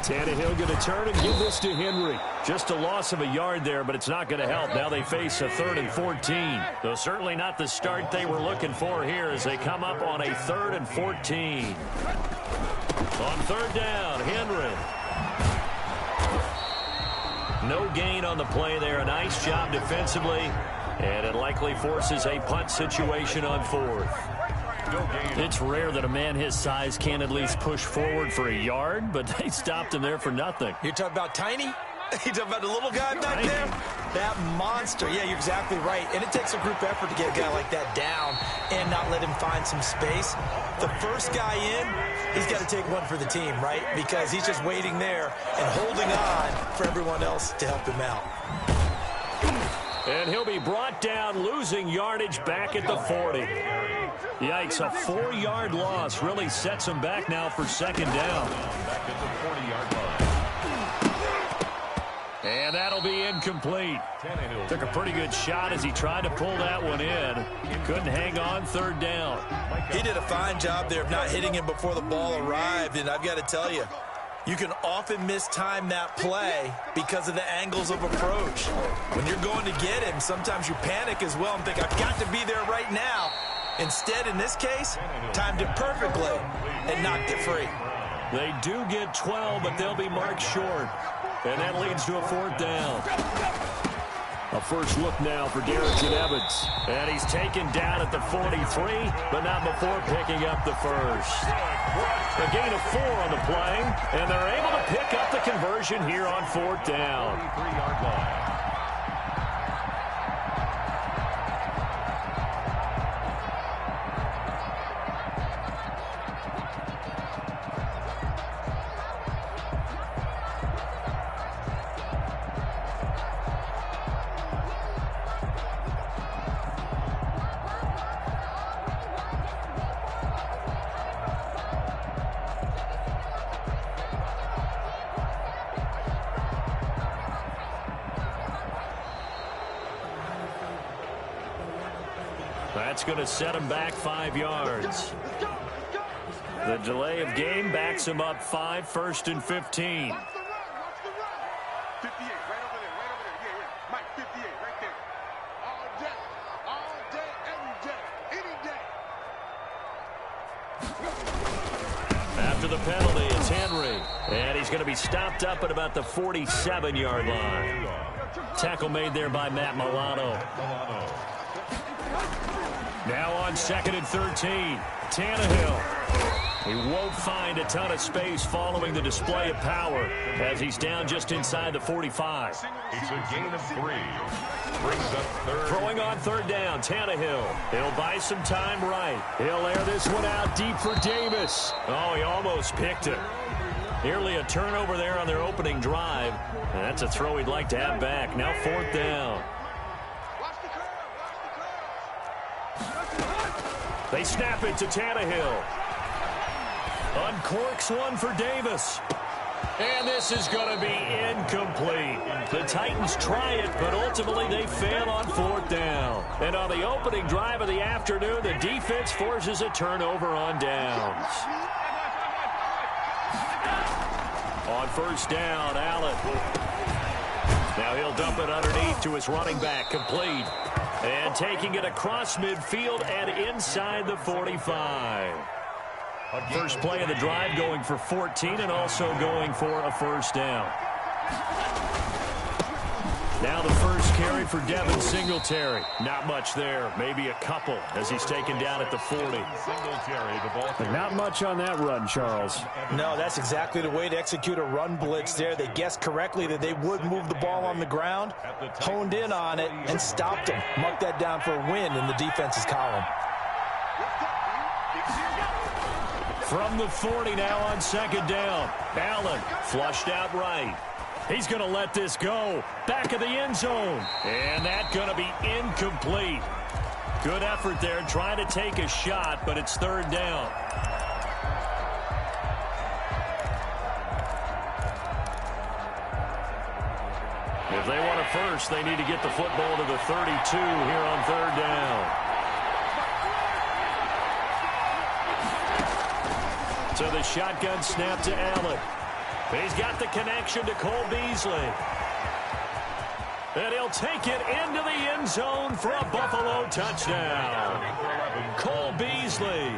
Tannehill going to turn and give this to Henry. Just a loss of a yard there, but it's not going to help. Now they face a 3rd and 14. Though certainly not the start they were looking for here as they come up on a 3rd and 14. On 3rd down, Henry. No gain on the play there. A nice job defensively. And it likely forces a punt situation on 4th. No gain. It's rare that a man his size can at least push forward for a yard, but they stopped him there for nothing. You're talking about Tiny? You talking about the little guy back there? That monster. Yeah, you're exactly right. And it takes a group effort to get a guy like that down and not let him find some space. The first guy in, he's got to take one for the team, right? Because he's just waiting there and holding on for everyone else to help him out. And he'll be brought down, losing yardage back at the 40. Yikes, a 4-yard loss really sets him back now for second down. Back at the 40-yard line. And that'll be incomplete. Took a pretty good shot as he tried to pull that one in. Couldn't hang on third down. He did a fine job there of not hitting him before the ball arrived, and I've got to tell you, you can often mistime that play because of the angles of approach. When you're going to get him, sometimes you panic as well and think, I've got to be there right now. Instead, in this case, timed it perfectly and knocked it free. They do get 12, but they'll be marked short. And that leads to a fourth down. A first look now for Darrington Evans. And he's taken down at the 43, but not before picking up the first. A gain of 4 on the play, and they're able to pick up the conversion here on fourth down. 43-yard line. That's going to set him back 5 yards. The delay of game backs him up 5, first and 15. Watch the run. Watch the run. 58, right over there. Right over there. Yeah, yeah. Mike, 58, right there. All day, every day, any day. After the penalty, it's Henry. And he's going to be stopped up at about the 47-yard line. Tackle made there by Matt Milano. Now on second and 13, Tannehill. He won't find a ton of space following the display of power as he's down just inside the 45. It's a gain of 3. Brings up third. Throwing on third down, Tannehill. He'll buy some time right. He'll air this one out deep for Davis. Oh, he almost picked it. Nearly a turnover there on their opening drive. And that's a throw he'd like to have back. Now fourth down. They snap it to Tannehill. Uncorks one for Davis. And this is going to be incomplete. The Titans try it, but ultimately they fail on fourth down. And on the opening drive of the afternoon, the defense forces a turnover on downs. On first down, Allen. Now he'll dump it underneath to his running back, complete. And taking it across midfield and inside the 45. First play of the drive going for 14 and also going for a first down. Now the first carry for Devin Singletary. Not much there, maybe a couple as he's taken down at the 40. But not much on that run, Charles. No, that's exactly the way to execute a run blitz there. They guessed correctly that they would move the ball on the ground, honed in on it, and stopped them. Marked that down for a win in the defense's column. From the 40 now on second down. Allen flushed out right. He's going to let this go. Back of the end zone. And that's going to be incomplete. Good effort there trying to take a shot, but it's third down. If they want a first, they need to get the football to the 32 here on third down. So the shotgun snap to Allen. He's got the connection to Cole Beasley. And he'll take it into the end zone for a Buffalo touchdown. Cole Beasley,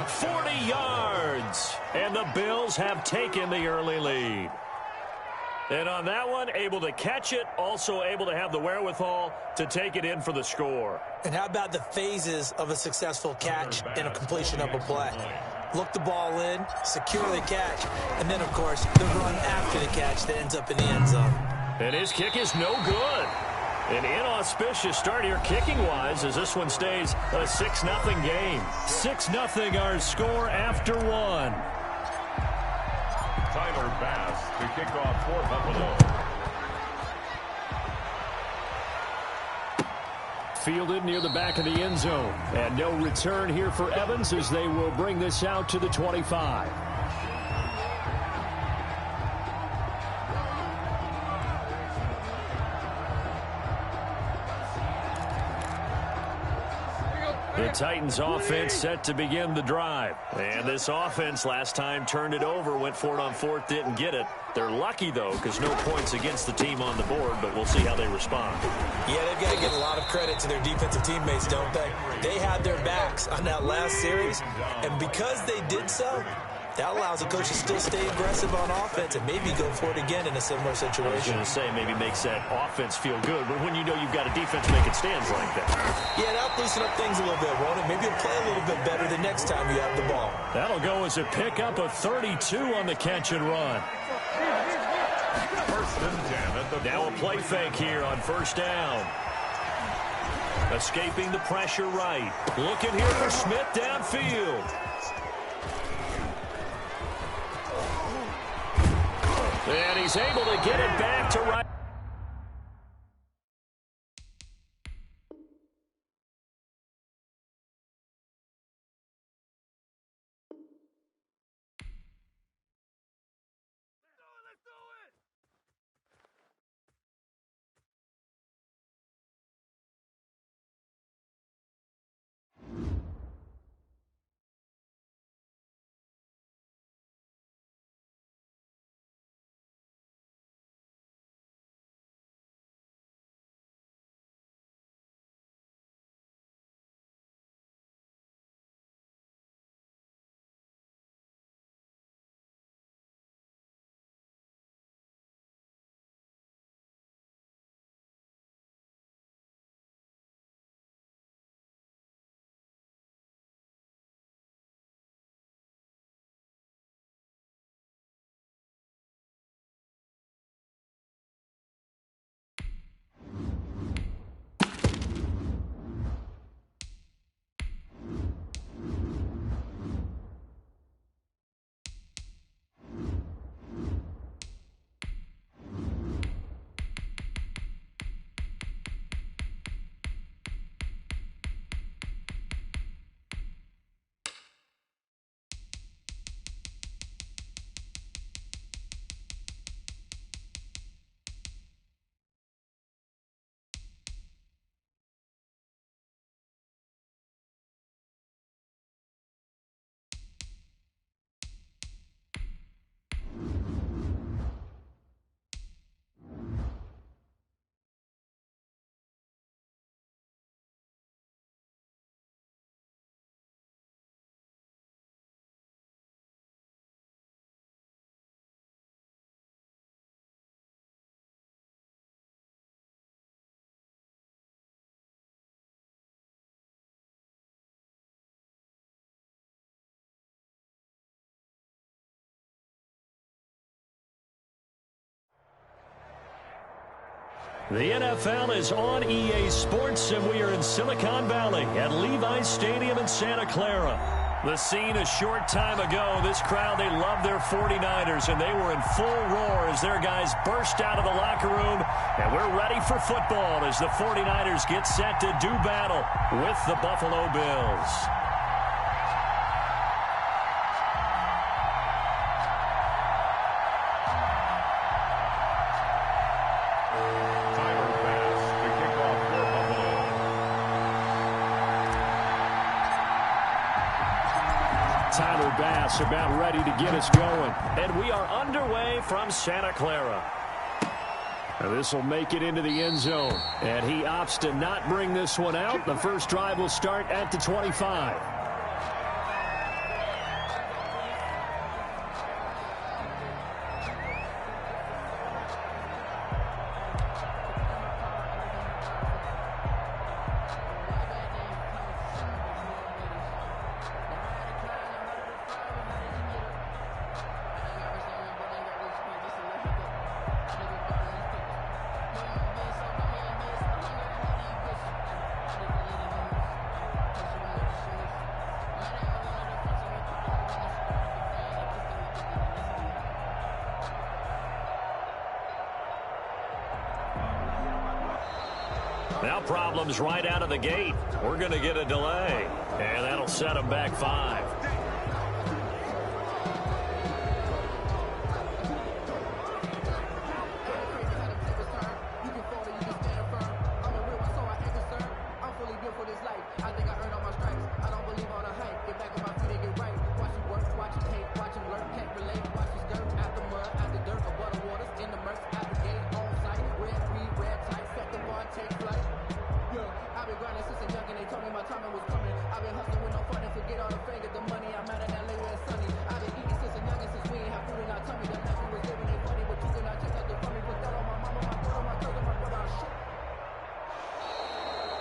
40 yards. And the Bills have taken the early lead. And on that one, able to catch it, also able to have the wherewithal to take it in for the score. And how about the phases of a successful catch and a completion of a play? Look the ball in, secure the catch, and then, of course, the run after the catch that ends up in the end zone. And his kick is no good. An inauspicious start here kicking-wise as this one stays a 6-0 game. 6-0 our score after one. Tyler Bass to kick off for Buffalo. Fielded near the back of the end zone. And no return here for Evans as they will bring this out to the 25. The Titans offense set to begin the drive. And this offense last time turned it over, went for it on fourth, didn't get it. They're lucky, though, because no points against the team on the board, but we'll see how they respond. Yeah, they've got to give a lot of credit to their defensive teammates, don't they? They had their backs on that last series, and because they did so, that allows the coach to still stay aggressive on offense and maybe go for it again in a similar situation. I was going to say maybe makes that offense feel good, but when you know you've got a defense making stands like that. Yeah, that'll loosen up things a little bit, won't it? Maybe you'll play a little bit better the next time you have the ball. That'll go as a pickup of 32 on the catch and run. First and 10 at the now a play fake here on first down. Escaping the pressure right. Looking here for Smith downfield. And he's able to get it back to right. The NFL is on EA Sports, and we are in Silicon Valley at Levi's Stadium in Santa Clara. The scene a short time ago, this crowd, they love their 49ers, and they were in full roar as their guys burst out of the locker room. And we're ready for football as the 49ers get set to do battle with the Buffalo Bills. Tyler Bass about ready to get us going. And we are underway from Santa Clara. This will make it into the end zone. And he opts to not bring this one out. The first drive will start at the 25. Now problems right out of the gate. We're going to get a delay, and that'll set them back 5.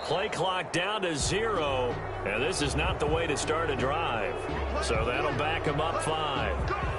Play clock down to 0, and this is not the way to start a drive. So that'll back him up 5.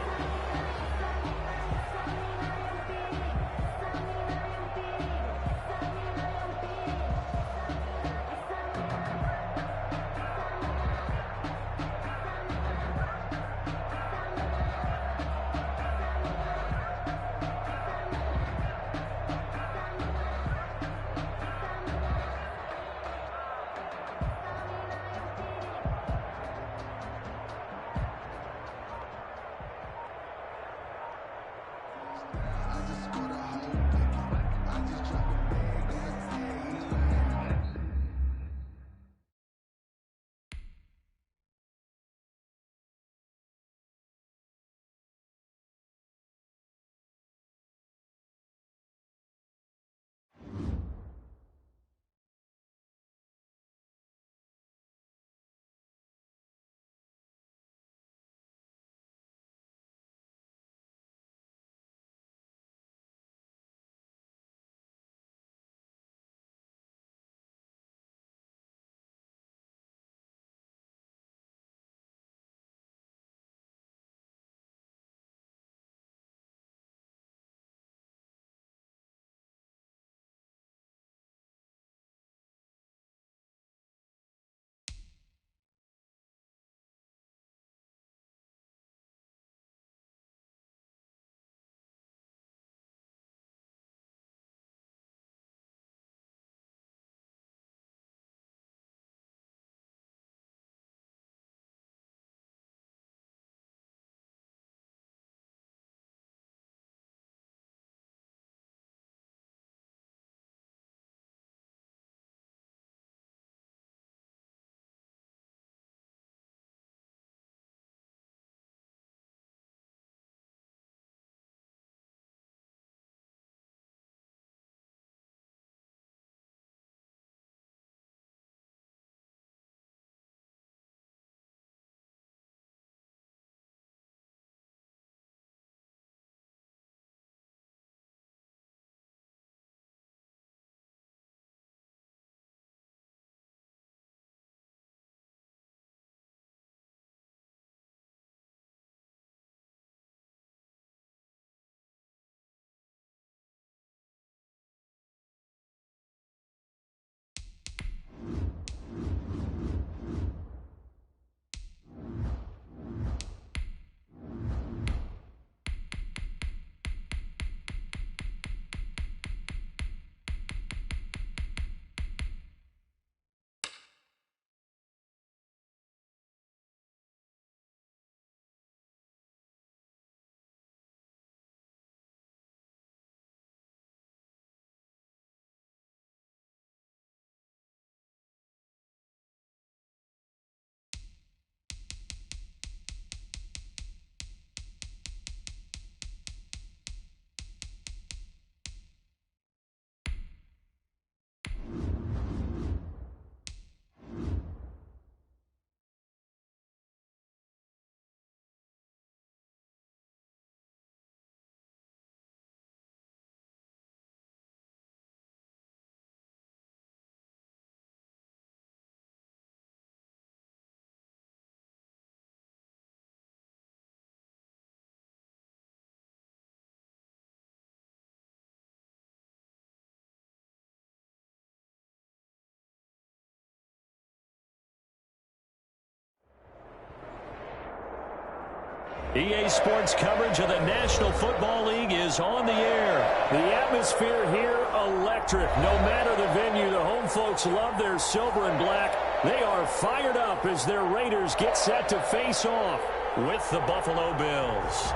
EA Sports coverage of the National Football League is on the air. The atmosphere here electric. electric. No matter the venue, the home folks love their silver and black. They are fired up as their Raiders get set to face off with the Buffalo Bills.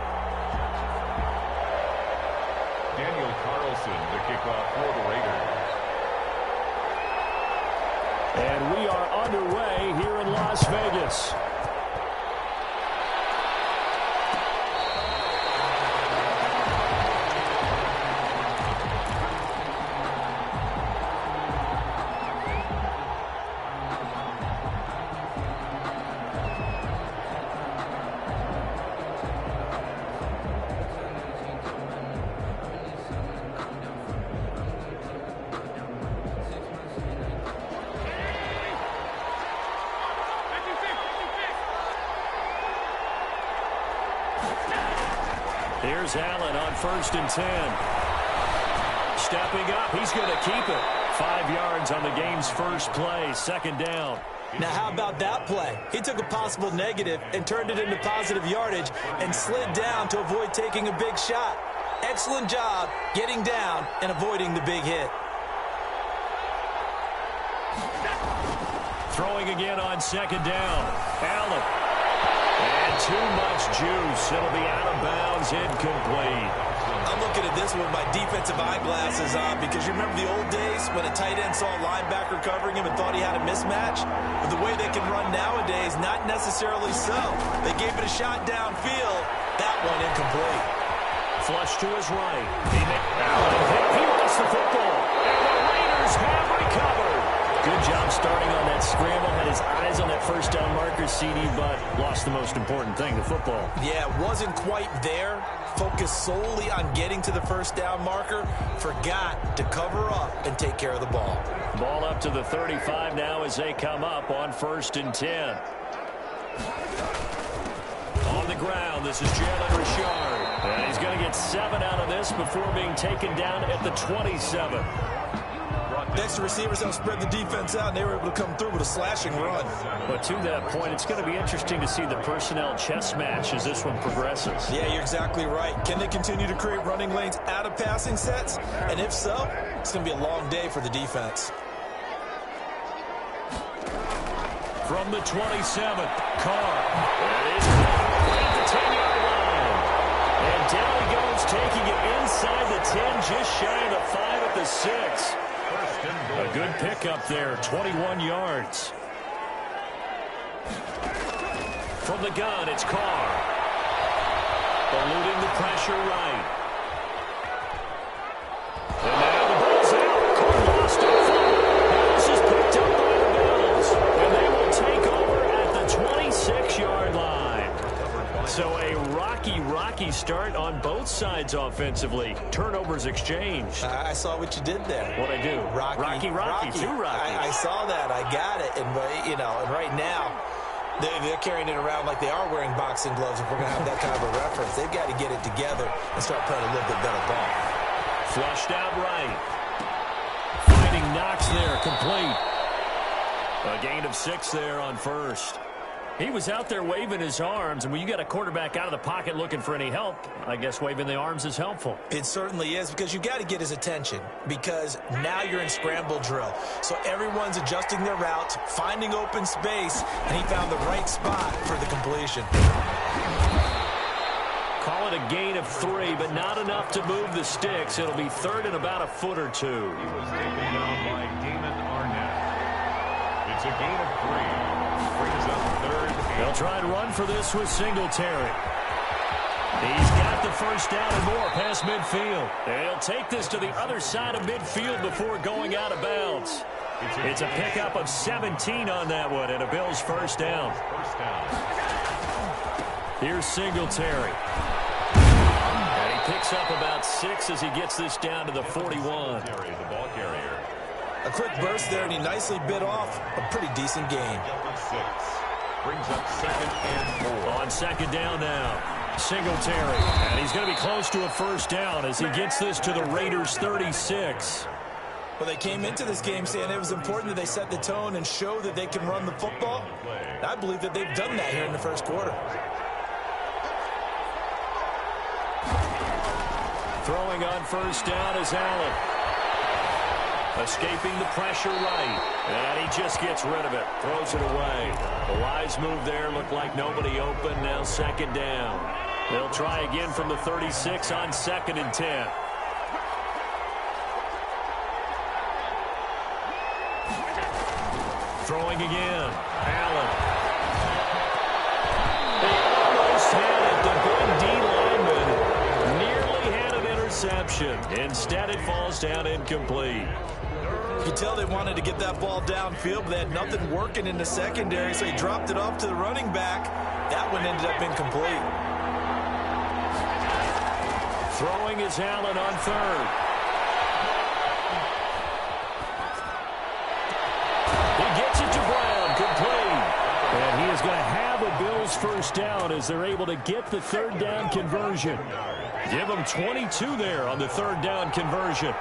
Daniel Carlson to kick off for the Raiders. And we are underway here in Las Vegas. Here's Allen on 1st and 10. Stepping up, he's going to keep it. 5 yards on the game's first play, 2nd down. Now, how about that play? He took a possible negative and turned it into positive yardage and slid down to avoid taking a big shot. Excellent job getting down and avoiding the big hit. Throwing again on 2nd down. Allen. And too much juice. It'll be out of bounds, incomplete. I'm looking at this with my defensive eyeglasses on because you remember the old days when a tight end saw a linebacker covering him and thought he had a mismatch? But the way they can run nowadays, not necessarily so. They gave it a shot downfield. That one incomplete. Flush to his right. He lost the football. And the Raiders have recovered. Good job starting on that scramble. Had his eyes on that first down marker, CD, but lost the most important thing, the football. Yeah, wasn't quite there. Focused solely on getting to the first down marker. Forgot to cover up and take care of the ball. Ball up to the 35 now as they come up on 1st and 10. On the ground, this is Jalen Richard. And he's going to get 7 out of this before being taken down at the 27. Next, receivers helped spread the defense out, and they were able to come through with a slashing run. But to that point, it's going to be interesting to see the personnel chess match as this one progresses. Yeah, you're exactly right. Can they continue to create running lanes out of passing sets? And if so, it's going to be a long day for the defense. From the 27, Carr. That is at the 10-yard line. And down he goes, taking it inside the 10, just shy of the 5 at the 6. A good pickup there, 21 yards. From the gun, it's Carr. Eluding the pressure right. And now the ball's out. Carr lost it. This is picked up by the Bills. And they will take over at the 26-yard line. So a rocky start on both sides offensively. Turnovers exchanged. I saw what you did there. What'd I do? Rocky. Too rocky. I saw that. I got it. And, you know, and right now, they're carrying it around like they are wearing boxing gloves. If we're going to have that kind of a reference, they've got to get it together and start playing a little bit better ball. Flushed out right. Finding Knox there, complete. A gain of 6 there on 1st. He was out there waving his arms, and when you got a quarterback out of the pocket looking for any help, I guess waving the arms is helpful. It certainly is, because you got to get his attention, because now you're in scramble drill. So everyone's adjusting their routes, finding open space, and he found the right spot for the completion. Call it a gain of 3, but not enough to move the sticks. It'll be 3rd and about a foot or 2. He was taken down by Damon Arnett. It's a gain of 3. Brings up 3rd. They'll try and run for this with Singletary. He's got the first down and more past midfield. They'll take this to the other side of midfield before going out of bounds. It's a pickup of 17 on that one and a Bills first down. Here's Singletary. And he picks up about 6 as he gets this down to the 41. The ball carrier. A quick burst there, and he nicely bit off a pretty decent gain. 6. Brings up 2nd and 4. On 2nd down now. Singletary. And he's going to be close to a first down as he gets this to the Raiders' 36. Well, they came into this game saying it was important that they set the tone and show that they can run the football. And I believe that they've done that here in the first quarter. Throwing on first down is Allen. Escaping the pressure right. And he just gets rid of it. Throws it away. The wise move there. Looked like nobody open. Now second down. They'll try again from the 36 on 2nd and 10. Throwing again. Allen. They almost had it. The good D lineman nearly had an interception. Instead, it falls down incomplete. You can tell they wanted to get that ball downfield, but they had nothing working in the secondary, so he dropped it off to the running back. That one ended up incomplete. Throwing is Allen on 3rd. He gets it to Brown, complete. And he is going to have a Bills first down as they're able to get the 3rd down conversion. Give them 22 there on the 3rd down conversion.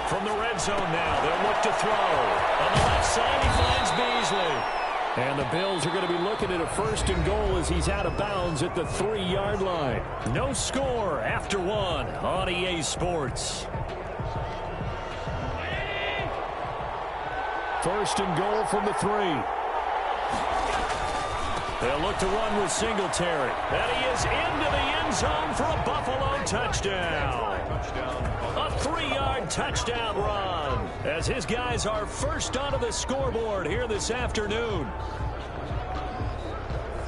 From the red zone now, they'll look to throw. On the left side, he finds Beasley. And the Bills are going to be looking at a 1st and goal as he's out of bounds at the 3-yard line. No score after 1 on EA Sports. 1st and goal from the 3. They'll look to run with Singletary. And he is into the end zone for a Buffalo touchdown. A 3-yard touchdown run as his guys are first onto the scoreboard here this afternoon.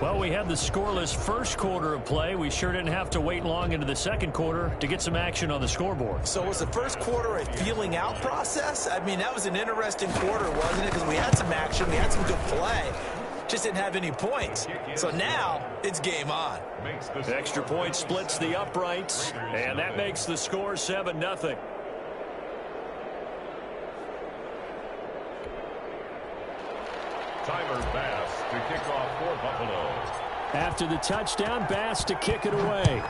Well, we had the scoreless first quarter of play. We sure didn't have to wait long into the 2nd quarter to get some action on the scoreboard. So was the first quarter a feeling out process? I mean, that was an interesting quarter, wasn't it? Because we had some action, we had some good play. Just didn't have any points. So now it's game on. Extra point splits the uprights, and that makes the score 7-0. Tyler Bass to kick off for Buffalo. After the touchdown, Bass to kick it away.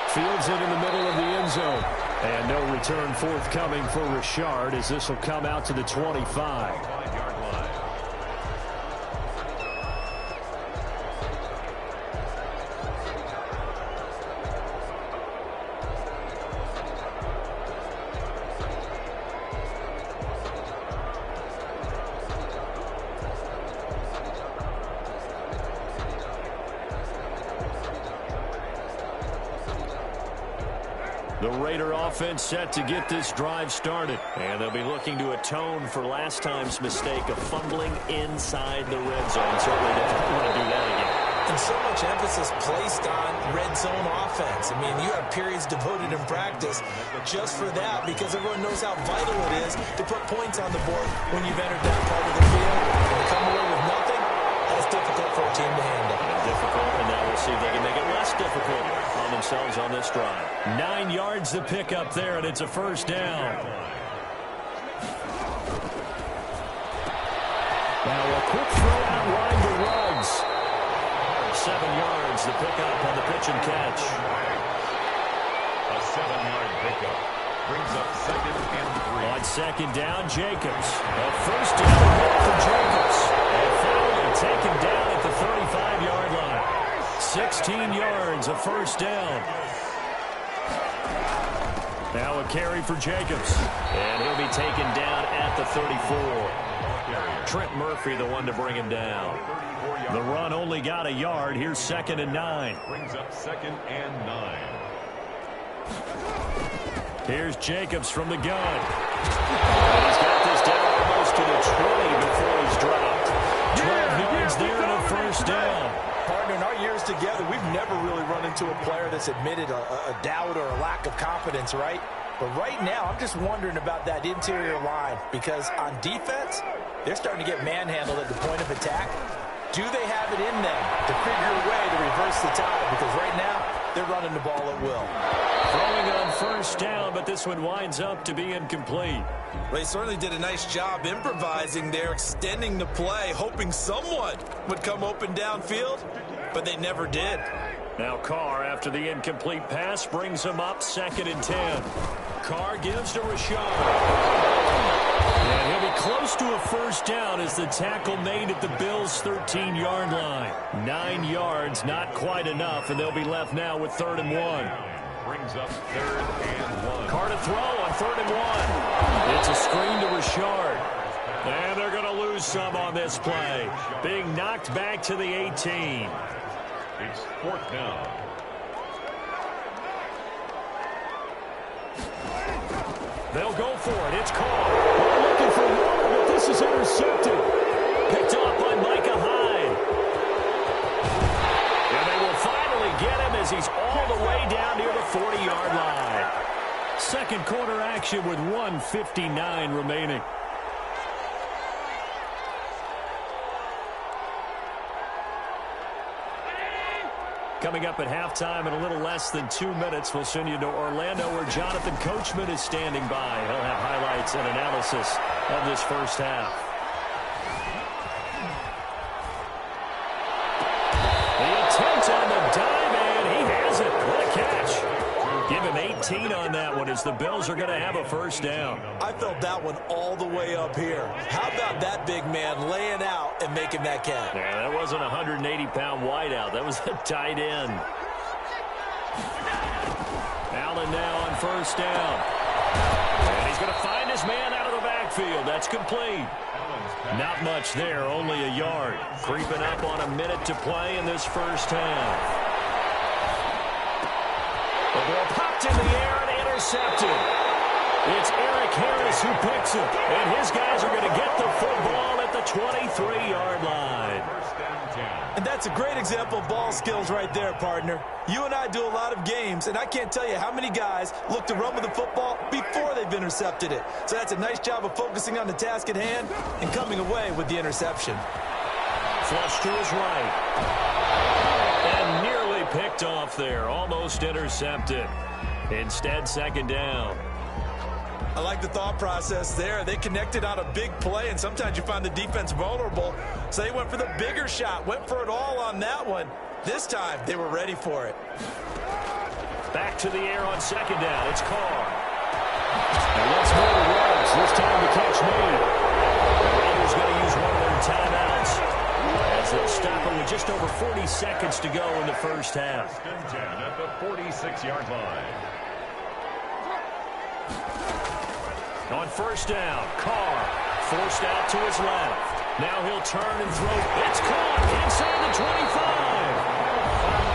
Fields it in the middle of the end zone. And no return forthcoming for Richard as this will come out to the 25. 5-yard line. The Raider offense set to get this drive started. And they'll be looking to atone for last time's mistake of fumbling inside the red zone. Certainly they don't want to do that again. And so much emphasis placed on red zone offense. I mean, you have periods devoted in practice just for that because everyone knows how vital it is to put points on the board when you've entered that part of the field. And to come away with nothing, that's difficult for a team to handle. Difficult, and now we'll see if they can make it less difficult on themselves on this drive. 9 yards to pick up there, and it's a first down. Now a quick throw out wide to Ruggs. 7 yards the pickup on the pitch and catch. A 7-yard pickup brings up 2nd and 3. On 2nd down, Jacobs. A first down for Jacobs. And finally taken down at the 35-yard line. 16 yards, a first down. Now a carry for Jacobs. And he'll be taken down at the 34. Trent Murphy, the one to bring him down. The run only got a yard. Here's 2nd and 9. Brings up 2nd and 9. Here's Jacobs from the gun. And he's got this down almost to the 20 before he's dropped. 12 yards there and a first down. Partner, in our years together, we've never really run into a player that's admitted a doubt or a lack of confidence, right? But right now, I'm just wondering about that interior line because on defense, they're starting to get manhandled at the point of attack. Do they have it in them to figure a way to reverse the tide? Because right now, they're running the ball at will. Throwing on first down, but this one winds up to be incomplete. They certainly did a nice job improvising there, extending the play, hoping someone would come open downfield, but they never did. Now Carr, after the incomplete pass, brings him up 2nd and 10. Carr gives to Rashard. And he'll be close to a first down as the tackle made at the Bills' 13-yard line. 9 yards, not quite enough, and they'll be left now with 3rd and 1. Brings up 3rd and 1. Carr to throw on 3rd and 1. It's a screen to Richard. And they're going to lose some on this play. Being knocked back to the 18. It's 4th down. They'll go for it. It's Carr. They're looking for one, but this is intercepted. Picked off by Micah Hyde. And they will finally get him as he's all the way down near the 40-yard line. Second quarter action with 1:59 remaining. Coming up at halftime in a little less than 2 minutes, we'll send you to Orlando where Jonathan Coachman is standing by. He'll have highlights and analysis of this first half. The attempt on the dive, and he has it. What a catch. Give him 18 on that one as the Bills are going to have a first down. I felt that one all the way up here. How about that big man laying out and making that catch? Yeah, that wasn't a 180-pound wideout. That was a tight end. Allen now on first down. And he's going to find his man out of the backfield. That's complete. Not much there, only a yard. Creeping up on a minute to play in this first half. The ball popped in the air and intercepted. It's Eric Harris who picks it. And his guys are going to get the football at the 23-yard line. And that's a great example of ball skills right there, partner. You and I do a lot of games, and I can't tell you how many guys look to run with the football before they've intercepted it. So that's a nice job of focusing on the task at hand and coming away with the interception. Flush to his right. And nearly picked off there. Almost intercepted. Instead, second down. I like the thought process there. They connected on a big play, and sometimes you find the defense vulnerable. So they went for the bigger shot, went for it all on that one. This time, they were ready for it. Back to the air on second down. It's Carr. And let's go to Ruggs. This time the catch made. The Raiders going to use one of their timeouts as they'll stop it with just over 40 seconds to go in the first half. At the 46-yard line. On first down, Carr forced out to his left. Now he'll turn and throw. It's caught inside the 25.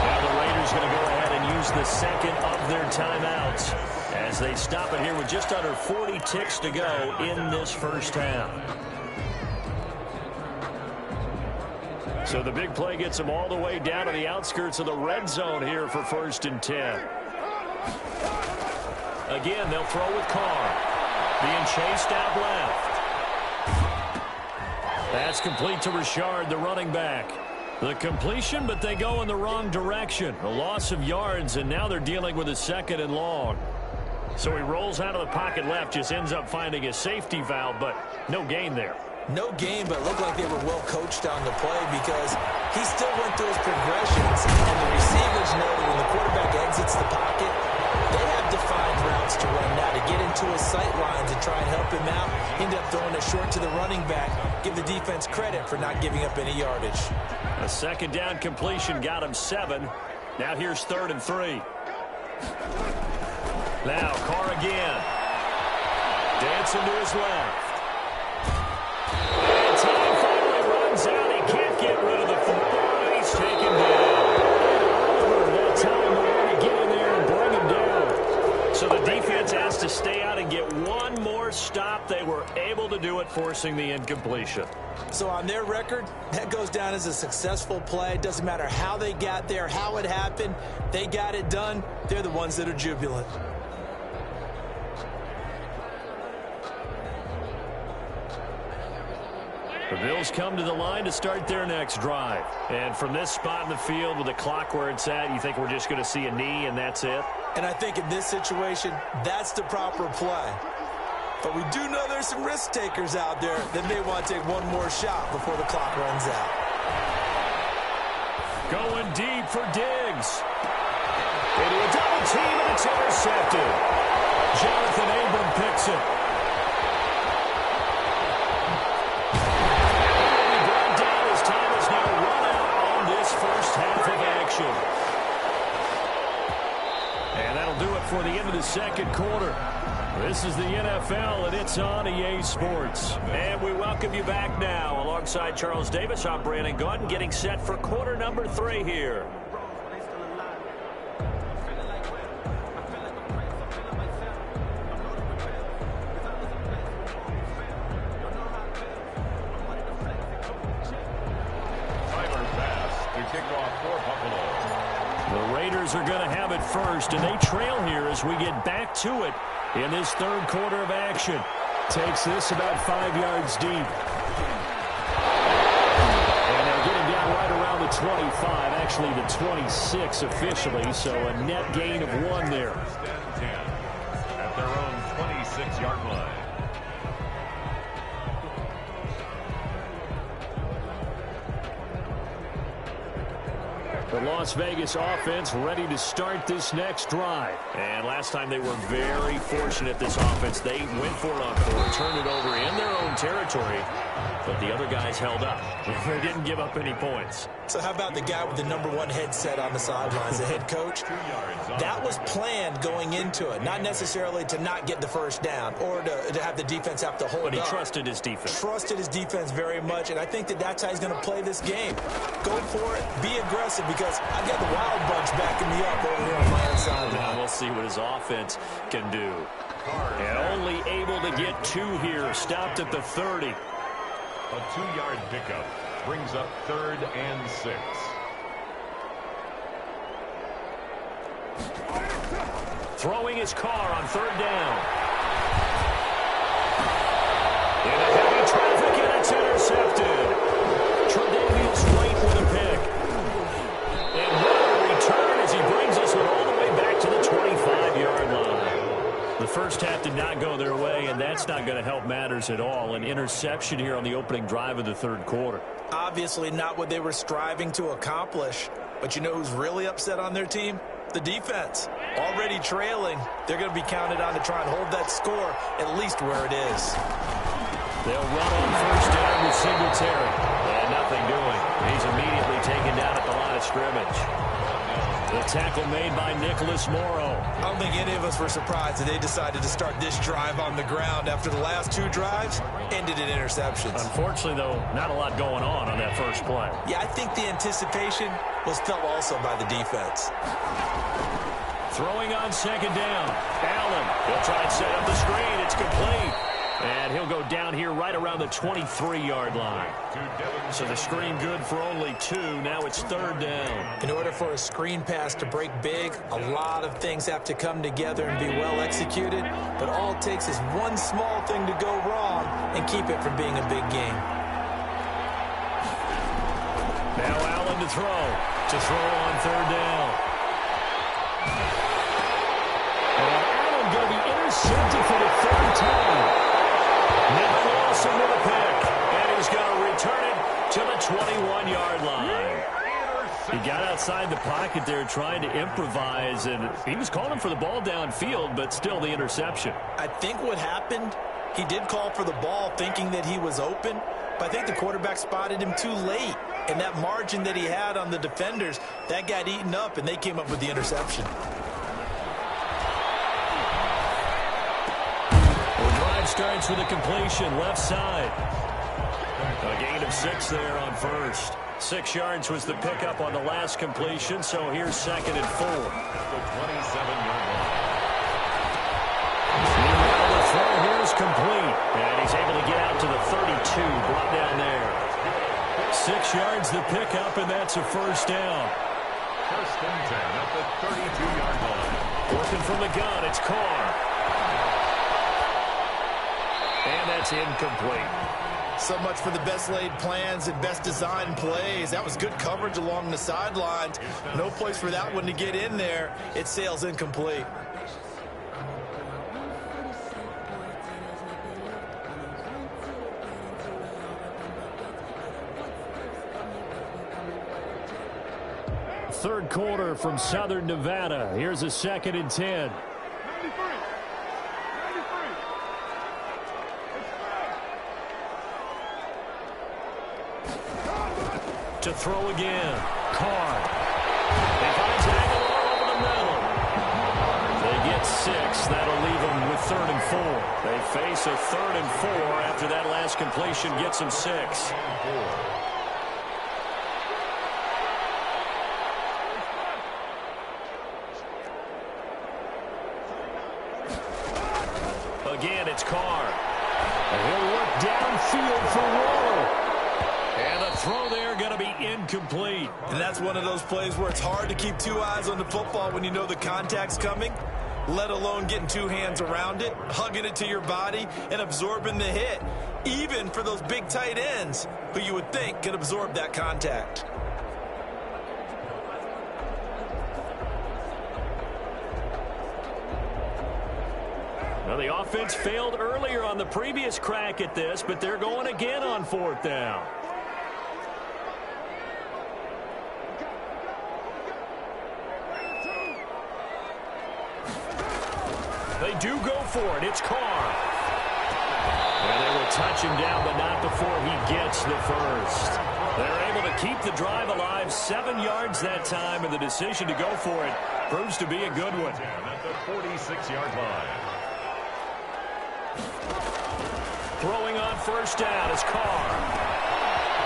Now the Raiders going to go ahead and use the second of their timeouts as they stop it here with just under 40 ticks to go in this first half. So the big play gets them all the way down to the outskirts of the red zone here for 1st and 10. Again, they'll throw with Carr. Being chased out left. That's complete to Richard, the running back. The completion, but they go in the wrong direction. A loss of yards, and now they're dealing with a 2nd and long. So he rolls out of the pocket left, just ends up finding a safety valve, but no gain there. No gain, but it looked like they were well coached on the play because he still went through his progressions, and the receivers know that when the quarterback exits the pocket, they have defined routes to run now to get into his sight lines and try and help him out. He ended up throwing it short to the running back. Give the defense credit for not giving up any yardage. A second down completion got him 7. Now here's 3rd and 3. Now Carr again. Dancing to his left. And time finally runs out. He can't get rid of the football. He's taken down. That time we're going to get in there and bring him down. So the defense has to stay out and get one more stop. They were able to do it, forcing the incompletion. So on their record, that goes down as a successful play. Doesn't matter how they got there, how it happened. They got it done. They're the ones that are jubilant. The Bills come to the line to start their next drive. And from this spot in the field with the clock where it's at, you think we're just going to see a knee and that's it? And I think in this situation, that's the proper play. But we do know there's some risk takers out there that may want to take one more shot before the clock runs out. Going deep for Diggs. Into a double team, and it's intercepted. Jonathan Abram picks it. And that'll do it for the end of the second quarter. This is the NFL, and it's on EA Sports. And we welcome you back now. Alongside Charles Davis, I'm Brandon Gaudin, getting set for quarter number 3 here. The Raiders are going to have it first, and they trail here as we get back to it in this third quarter of action. Takes this about 5 yards deep. And they're getting down right around the 25, actually the 26 officially, so a net gain of 1 there. At their own 26-yard line. The Las Vegas offense ready to start this next drive. And last time they were very fortunate, this offense. They went for it on 4, turned it over in their own territory, but the other guys held up. They didn't give up any points. So how about the guy with the #1 headset on the sidelines, the head coach? That was planned going into it, not necessarily to not get the first down or to have the defense have to hold up. But he trusted his defense. Trusted his defense very much, and I think that's how he's going to play this game. Go for it, be aggressive, because I've got the Wild Bunch backing me up over here on my own sideline. Now we'll see what his offense can do. And only able to get 2 here, stopped at the 30. A 2-yard pickup brings up 3rd and 6. Throwing his car on 3rd down. In a heavy traffic, and it's intercepted. Tre'Davious White with a pick. And what a return as he brings us all the way back to the 25-yard line. The first half did not go their way, and that's not going to help matters at all. An interception here on the opening drive of the third quarter. Obviously not what they were striving to accomplish. But you know who's really upset on their team? The defense. Already trailing. They're going to be counted on to try and hold that score at least where it is. They'll run on 1st down with Singletary. And nothing doing. He's immediately taken down at the line of scrimmage. The tackle made by Nicholas Morrow. I don't think any of us were surprised that they decided to start this drive on the ground after the last 2 drives ended in interceptions. Unfortunately, though, not a lot going on that first play. Yeah, I think the anticipation was felt also by the defense. Throwing on 2nd down. Allen will try and set up the screen. It's complete. And he'll go down here right around the 23-yard line. So the screen good for only 2. Now it's 3rd down. In order for a screen pass to break big, a lot of things have to come together and be well executed. But all it takes is one small thing to go wrong and keep it from being a big game. Now Allen to throw on 3rd down. And Allen going to be intercepted for the 3rd time. Nick Lawson with a pick, and he's going to return it to the 21-yard line. He got outside the pocket there trying to improvise, and he was calling for the ball downfield, but still the interception. I think what happened, he did call for the ball thinking that he was open, but I think the quarterback spotted him too late. And that margin that he had on the defenders, that got eaten up, and they came up with the interception. Starts with a completion, left side. A gain of 6 there on 1st. 6 yards was the pickup on the last completion, so here's 2nd and 4. The 27-yard line. Meanwhile, the throw here is complete, and he's able to get out to the 32, brought down there. 6 yards the pickup, and that's a 1st down. 1st and 10 at the 32-yard line. Working from the gun, it's Carr. And that's incomplete. So much for the best laid plans and best designed plays. That was good coverage along the sidelines. No place for that one to get in there. It sails incomplete. Third quarter from Southern Nevada. Here's a 2nd and 10. To throw again. Carr. He finds Aguilar over the middle. So 3rd and 4 after that last completion gets him 6. Again, it's Carr. And he'll look downfield for Waller. And the throw there going to be incomplete. And that's one of those plays where it's hard to keep 2 eyes on the football when you know the contact's coming, let alone getting 2 hands around it, hugging it to your body, and absorbing the hit, even for those big tight ends who you would think could absorb that contact. Well, the offense failed earlier on the previous crack at this, but they're going again on 4th down. They do go for it. It's Carr. Well, they will touch him down, but not before he gets the first. They're able to keep the drive alive, 7 yards that time, and the decision to go for it proves to be a good one. At the 46-yard line. Throwing on 1st down is Carr.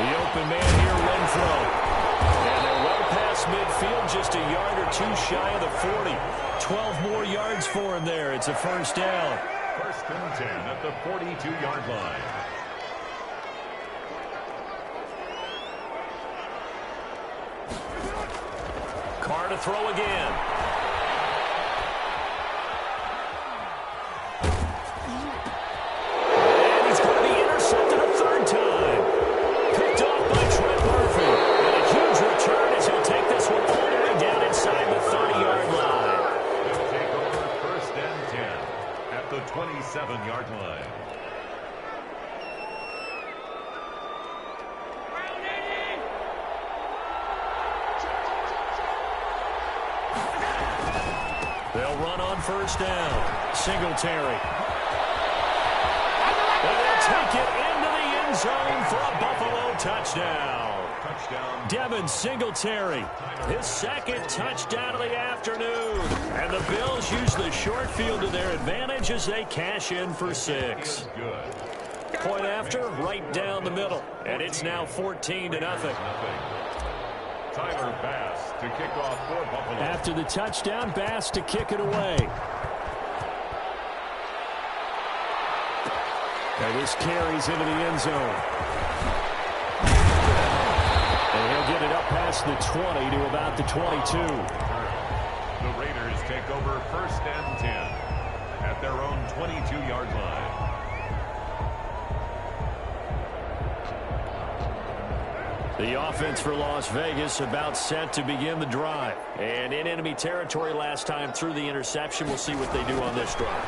The open man here, Renfro. And they're well past midfield, just a yard or 2 shy of the 40. 12 more yards for him there. It's a 1st down. 1st and 10 at the 42-yard line. Carr to throw again. And he's going to be intercepted a 3rd time. Picked off by Trent Murphy. And a huge return as he'll take this one all the way down inside the 30-yard line. They'll take over 1st and 10 at the 27-yard line. They'll run on 1st down. Singletary. And they'll take it into the end zone for a Buffalo touchdown. Touchdown. Devin Singletary, his 2nd touchdown of the afternoon. And the Bills use the short field to their advantage as they cash in for 6. Good. Point after, right down the middle. And it's now 14-0. Tyler Bass to kick off for Buffalo. After the touchdown, Bass to kick it away. And this carries into the end zone. And he'll get it up past the 20 to about the 22. The Raiders take over 1st and 10 at their own 22-yard line. The offense for Las Vegas about set to begin the drive. And in enemy territory last time through the interception. We'll see what they do on this drive.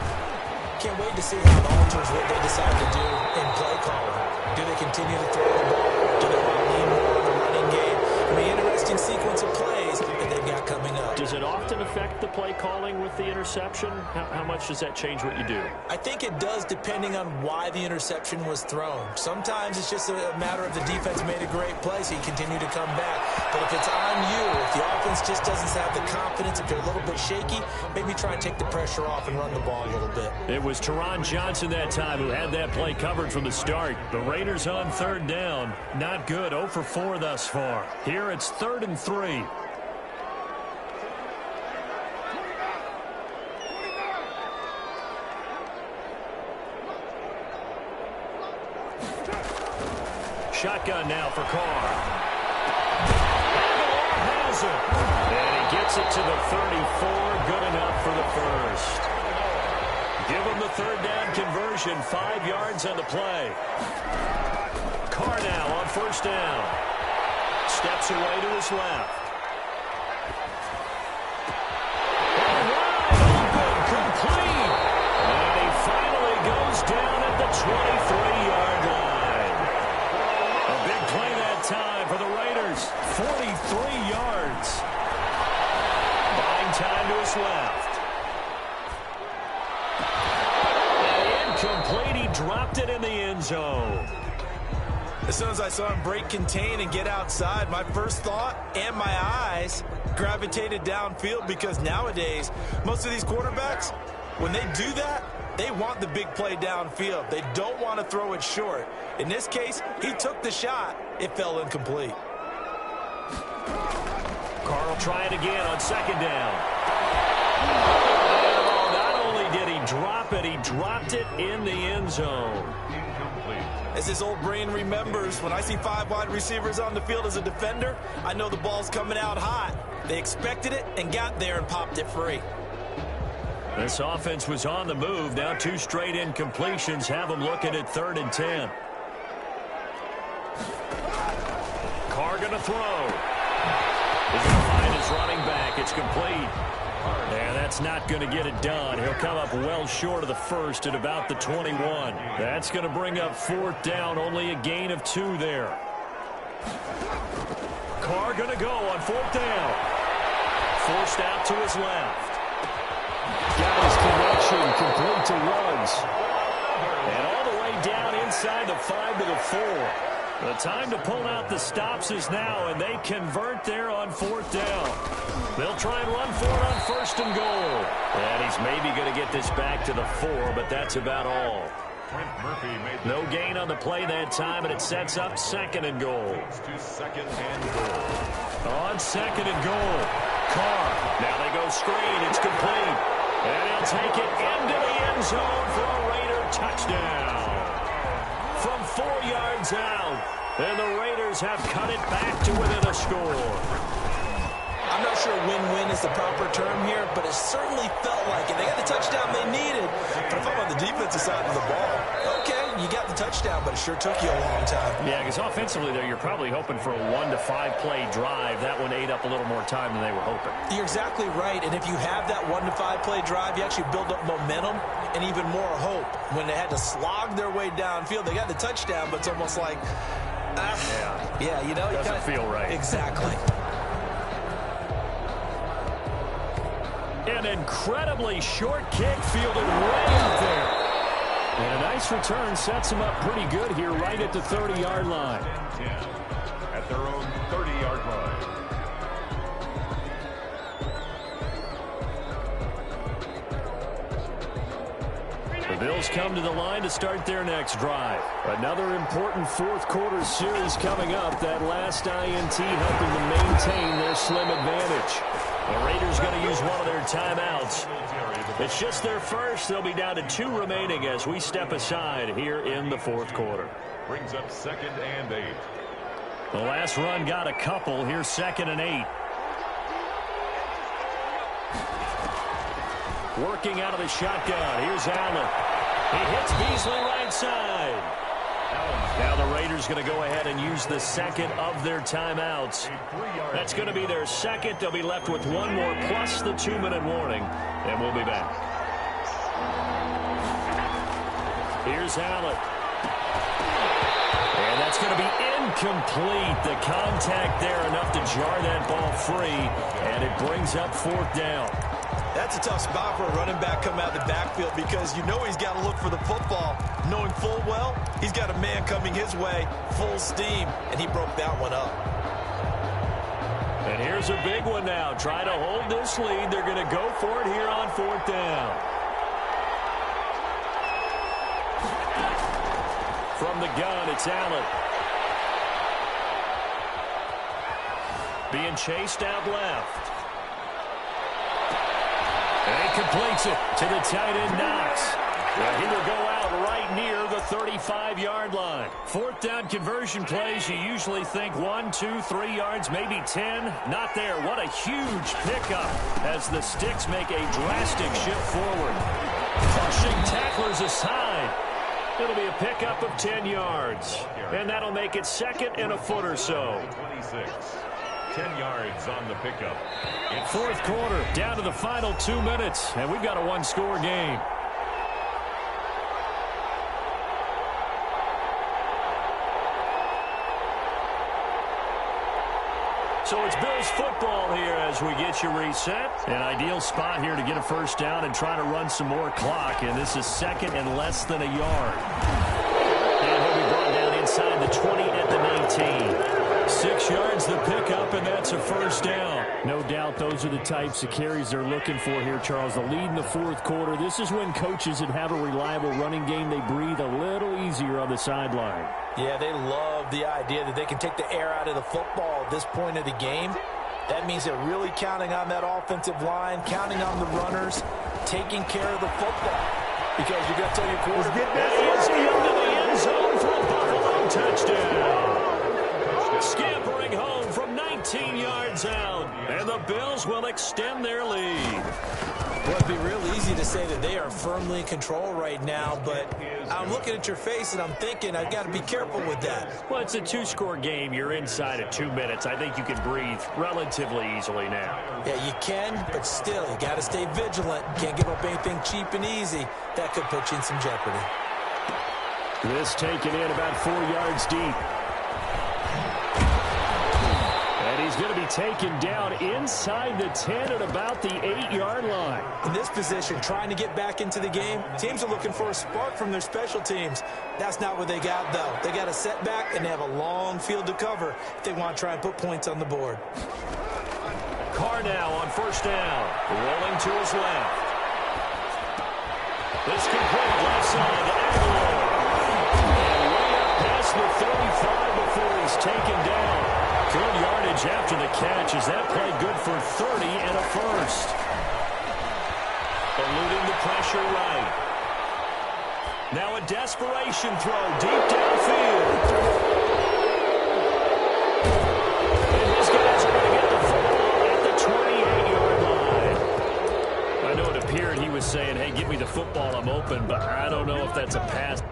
Can't wait to see how it alters what they decide to do in play calling. Do they continue to throw the ball? Do they want to lean more on the running game? I mean, interesting sequence of plays that they've got coming up. Does it often affect the play calling with the interception? How much does that change what you do? I think it does depending on why the interception was thrown. Sometimes it's just a matter of the defense made a great play, so you continue to come back. But if it's on you, if the offense just doesn't have the confidence, if they're a little bit shaky, maybe try and take the pressure off and run the ball a little bit. It was Teron Johnson that time who had that play covered from the start. The Raiders on 3rd down. Not good. 0 for 4 thus far. Here it's 3rd and 3. Shotgun now for Carr. Has it. And he gets it to the 34. Good enough for the first. Give him the 3rd down conversion. 5 yards on the play. Carr now on 1st down. Steps away to his left. And wide open, complete. And he finally goes down at the 23-yard line. A big play that time for the Raiders. 43 yards. Buying time to his left. And incomplete. He dropped it in the end zone. As soon as I saw him break contain and get outside, my first thought and my eyes gravitated downfield because nowadays, most of these quarterbacks, When they do that, they want the big play downfield. They don't want to throw it short. In this case, he took the shot. It fell incomplete. Carl try it again on second down. Oh, not only did he drop it, he dropped it in the end zone. Incomplete. As his old brain remembers, when I see 5 wide receivers on the field as a defender, I know the ball's coming out hot. They expected it and got there and popped it free. This offense was on the move. Now 2 straight incompletions have them looking at 3rd and 10. Carr going to throw. He's going to find his running back. It's complete. And that's not going to get it done. He'll come up well short of the first at about the 21. That's going to bring up 4th down. Only a gain of 2 there. Carr going to go on 4th down. Forced out to his left. Got his connection, complete to Ruggs. And all the way down inside the 5 to the 4. The time to pull out the stops is now, and they convert there on 4th down. They'll try and run for it on 1st and goal. And he's maybe going to get this back to the 4, but that's about all. No gain on the play that time, and it sets up 2nd and goal. To 2nd and goal. On 2nd and goal, Carr. Now they go screen. It's complete. And he'll take it into the end zone for a Raider touchdown. From 4 yards out, and the Raiders have cut it back to within a score. I'm not sure win-win is the proper term here, but it certainly felt like it. They got the touchdown they needed. But if I'm on the defensive side of the ball, okay, you got the touchdown, but it sure took you a long time. Yeah, because offensively there, you're probably hoping for a 1 to 5 play drive. That one ate up a little more time than they were hoping. You're exactly right, and if you have that 1 to 5 play drive, you actually build up momentum and even more hope. When they had to slog their way downfield, they got the touchdown, but it's almost like, yeah, you know, doesn't feel right. Exactly. An incredibly short kick fielded way out there. And a nice return sets him up pretty good here right at the 30-yard line. 10 at their own 30-yard line. The Bills come to the line to start their next drive. Another important 4th quarter series coming up. That last INT helping to maintain their slim advantage. The Raiders going to use one of their timeouts. It's just their first. They'll be down to 2 remaining as we step aside here in the 4th quarter. Brings up 2nd and 8. The last run got a couple. Here's 2nd and 8. Working out of the shotgun. Here's Allen. He hits Beasley right side. Now the Raiders going to go ahead and use the 2nd of their timeouts. That's going to be their 2nd. They'll be left with 1 more plus the 2-minute warning. And we'll be back. Here's Allen. And that's going to be incomplete. The contact there enough to jar that ball free. And it brings up 4th down. That's a tough spot for a running back coming out of the backfield because you know he's got to look for the football, knowing full well he's got a man coming his way, full steam, and he broke that one up. And here's a big one now. Try to hold this lead. They're going to go for it here on 4th down. From the gun, it's Allen. Being chased out left. And he completes it to the tight end, Knox. And he will go out right near the 35-yard line. 4th down conversion plays, you usually think 1, 2, 3 yards, maybe 10. Not there. What a huge pickup as the Sticks make a drastic shift forward. Pushing tacklers aside. It'll be a pickup of 10 yards. And that'll make it 2nd and a foot or so. 26. 10 yards on the pickup. In 4th quarter, down to the final 2 minutes, and we've got a 1-score game. So it's Bills football here as we get you reset. An ideal spot here to get a first down and try to run some more clock, and this is 2nd and less than a yard. And he'll be brought down inside the 20 at the 19. 6 yards the pickup, and that's a first down. No doubt those are the types of carries they're looking for here, Charles. The lead in the fourth quarter. This is when coaches that have a reliable running game, they breathe a little easier on the sideline. Yeah, they love the idea that they can take the air out of the football at this point of the game. That means they're really counting on that offensive line, counting on the runners, taking care of the football. Because you're going to tell your quarterback, He is into the end zone for a Buffalo touchdown. Scampering home from 19 yards out. And the Bills will extend their lead. Well, it'd be real easy to say that they are firmly in control right now, but I'm looking at your face and I'm thinking I've got to be careful with that. Well, it's a 2-score game. You're inside of 2 minutes. I think you can breathe relatively easily now. Yeah, you can, but still, you got to stay vigilant. Can't give up anything cheap and easy. That could put you in some jeopardy. This taken in about 4 yards deep. And he's going to be taken down inside the 10 at about the 8-yard line. In this position, trying to get back into the game, teams are looking for a spark from their special teams. That's not what they got, though. They got a setback, and they have a long field to cover if they want to try and put points on the board. Carr now on first down. Rolling to his left. This complete left side to Aguilar. And way up past the 35 before he's taken down. Good yardage after the catch. Is that play good for 30 and a first? Eluding the pressure right. Now a desperation throw deep downfield. And his guys are going to get the football at the 28-yard line. I know it appeared he was saying, hey, give me the football, I'm open, but I don't know if that's a pass.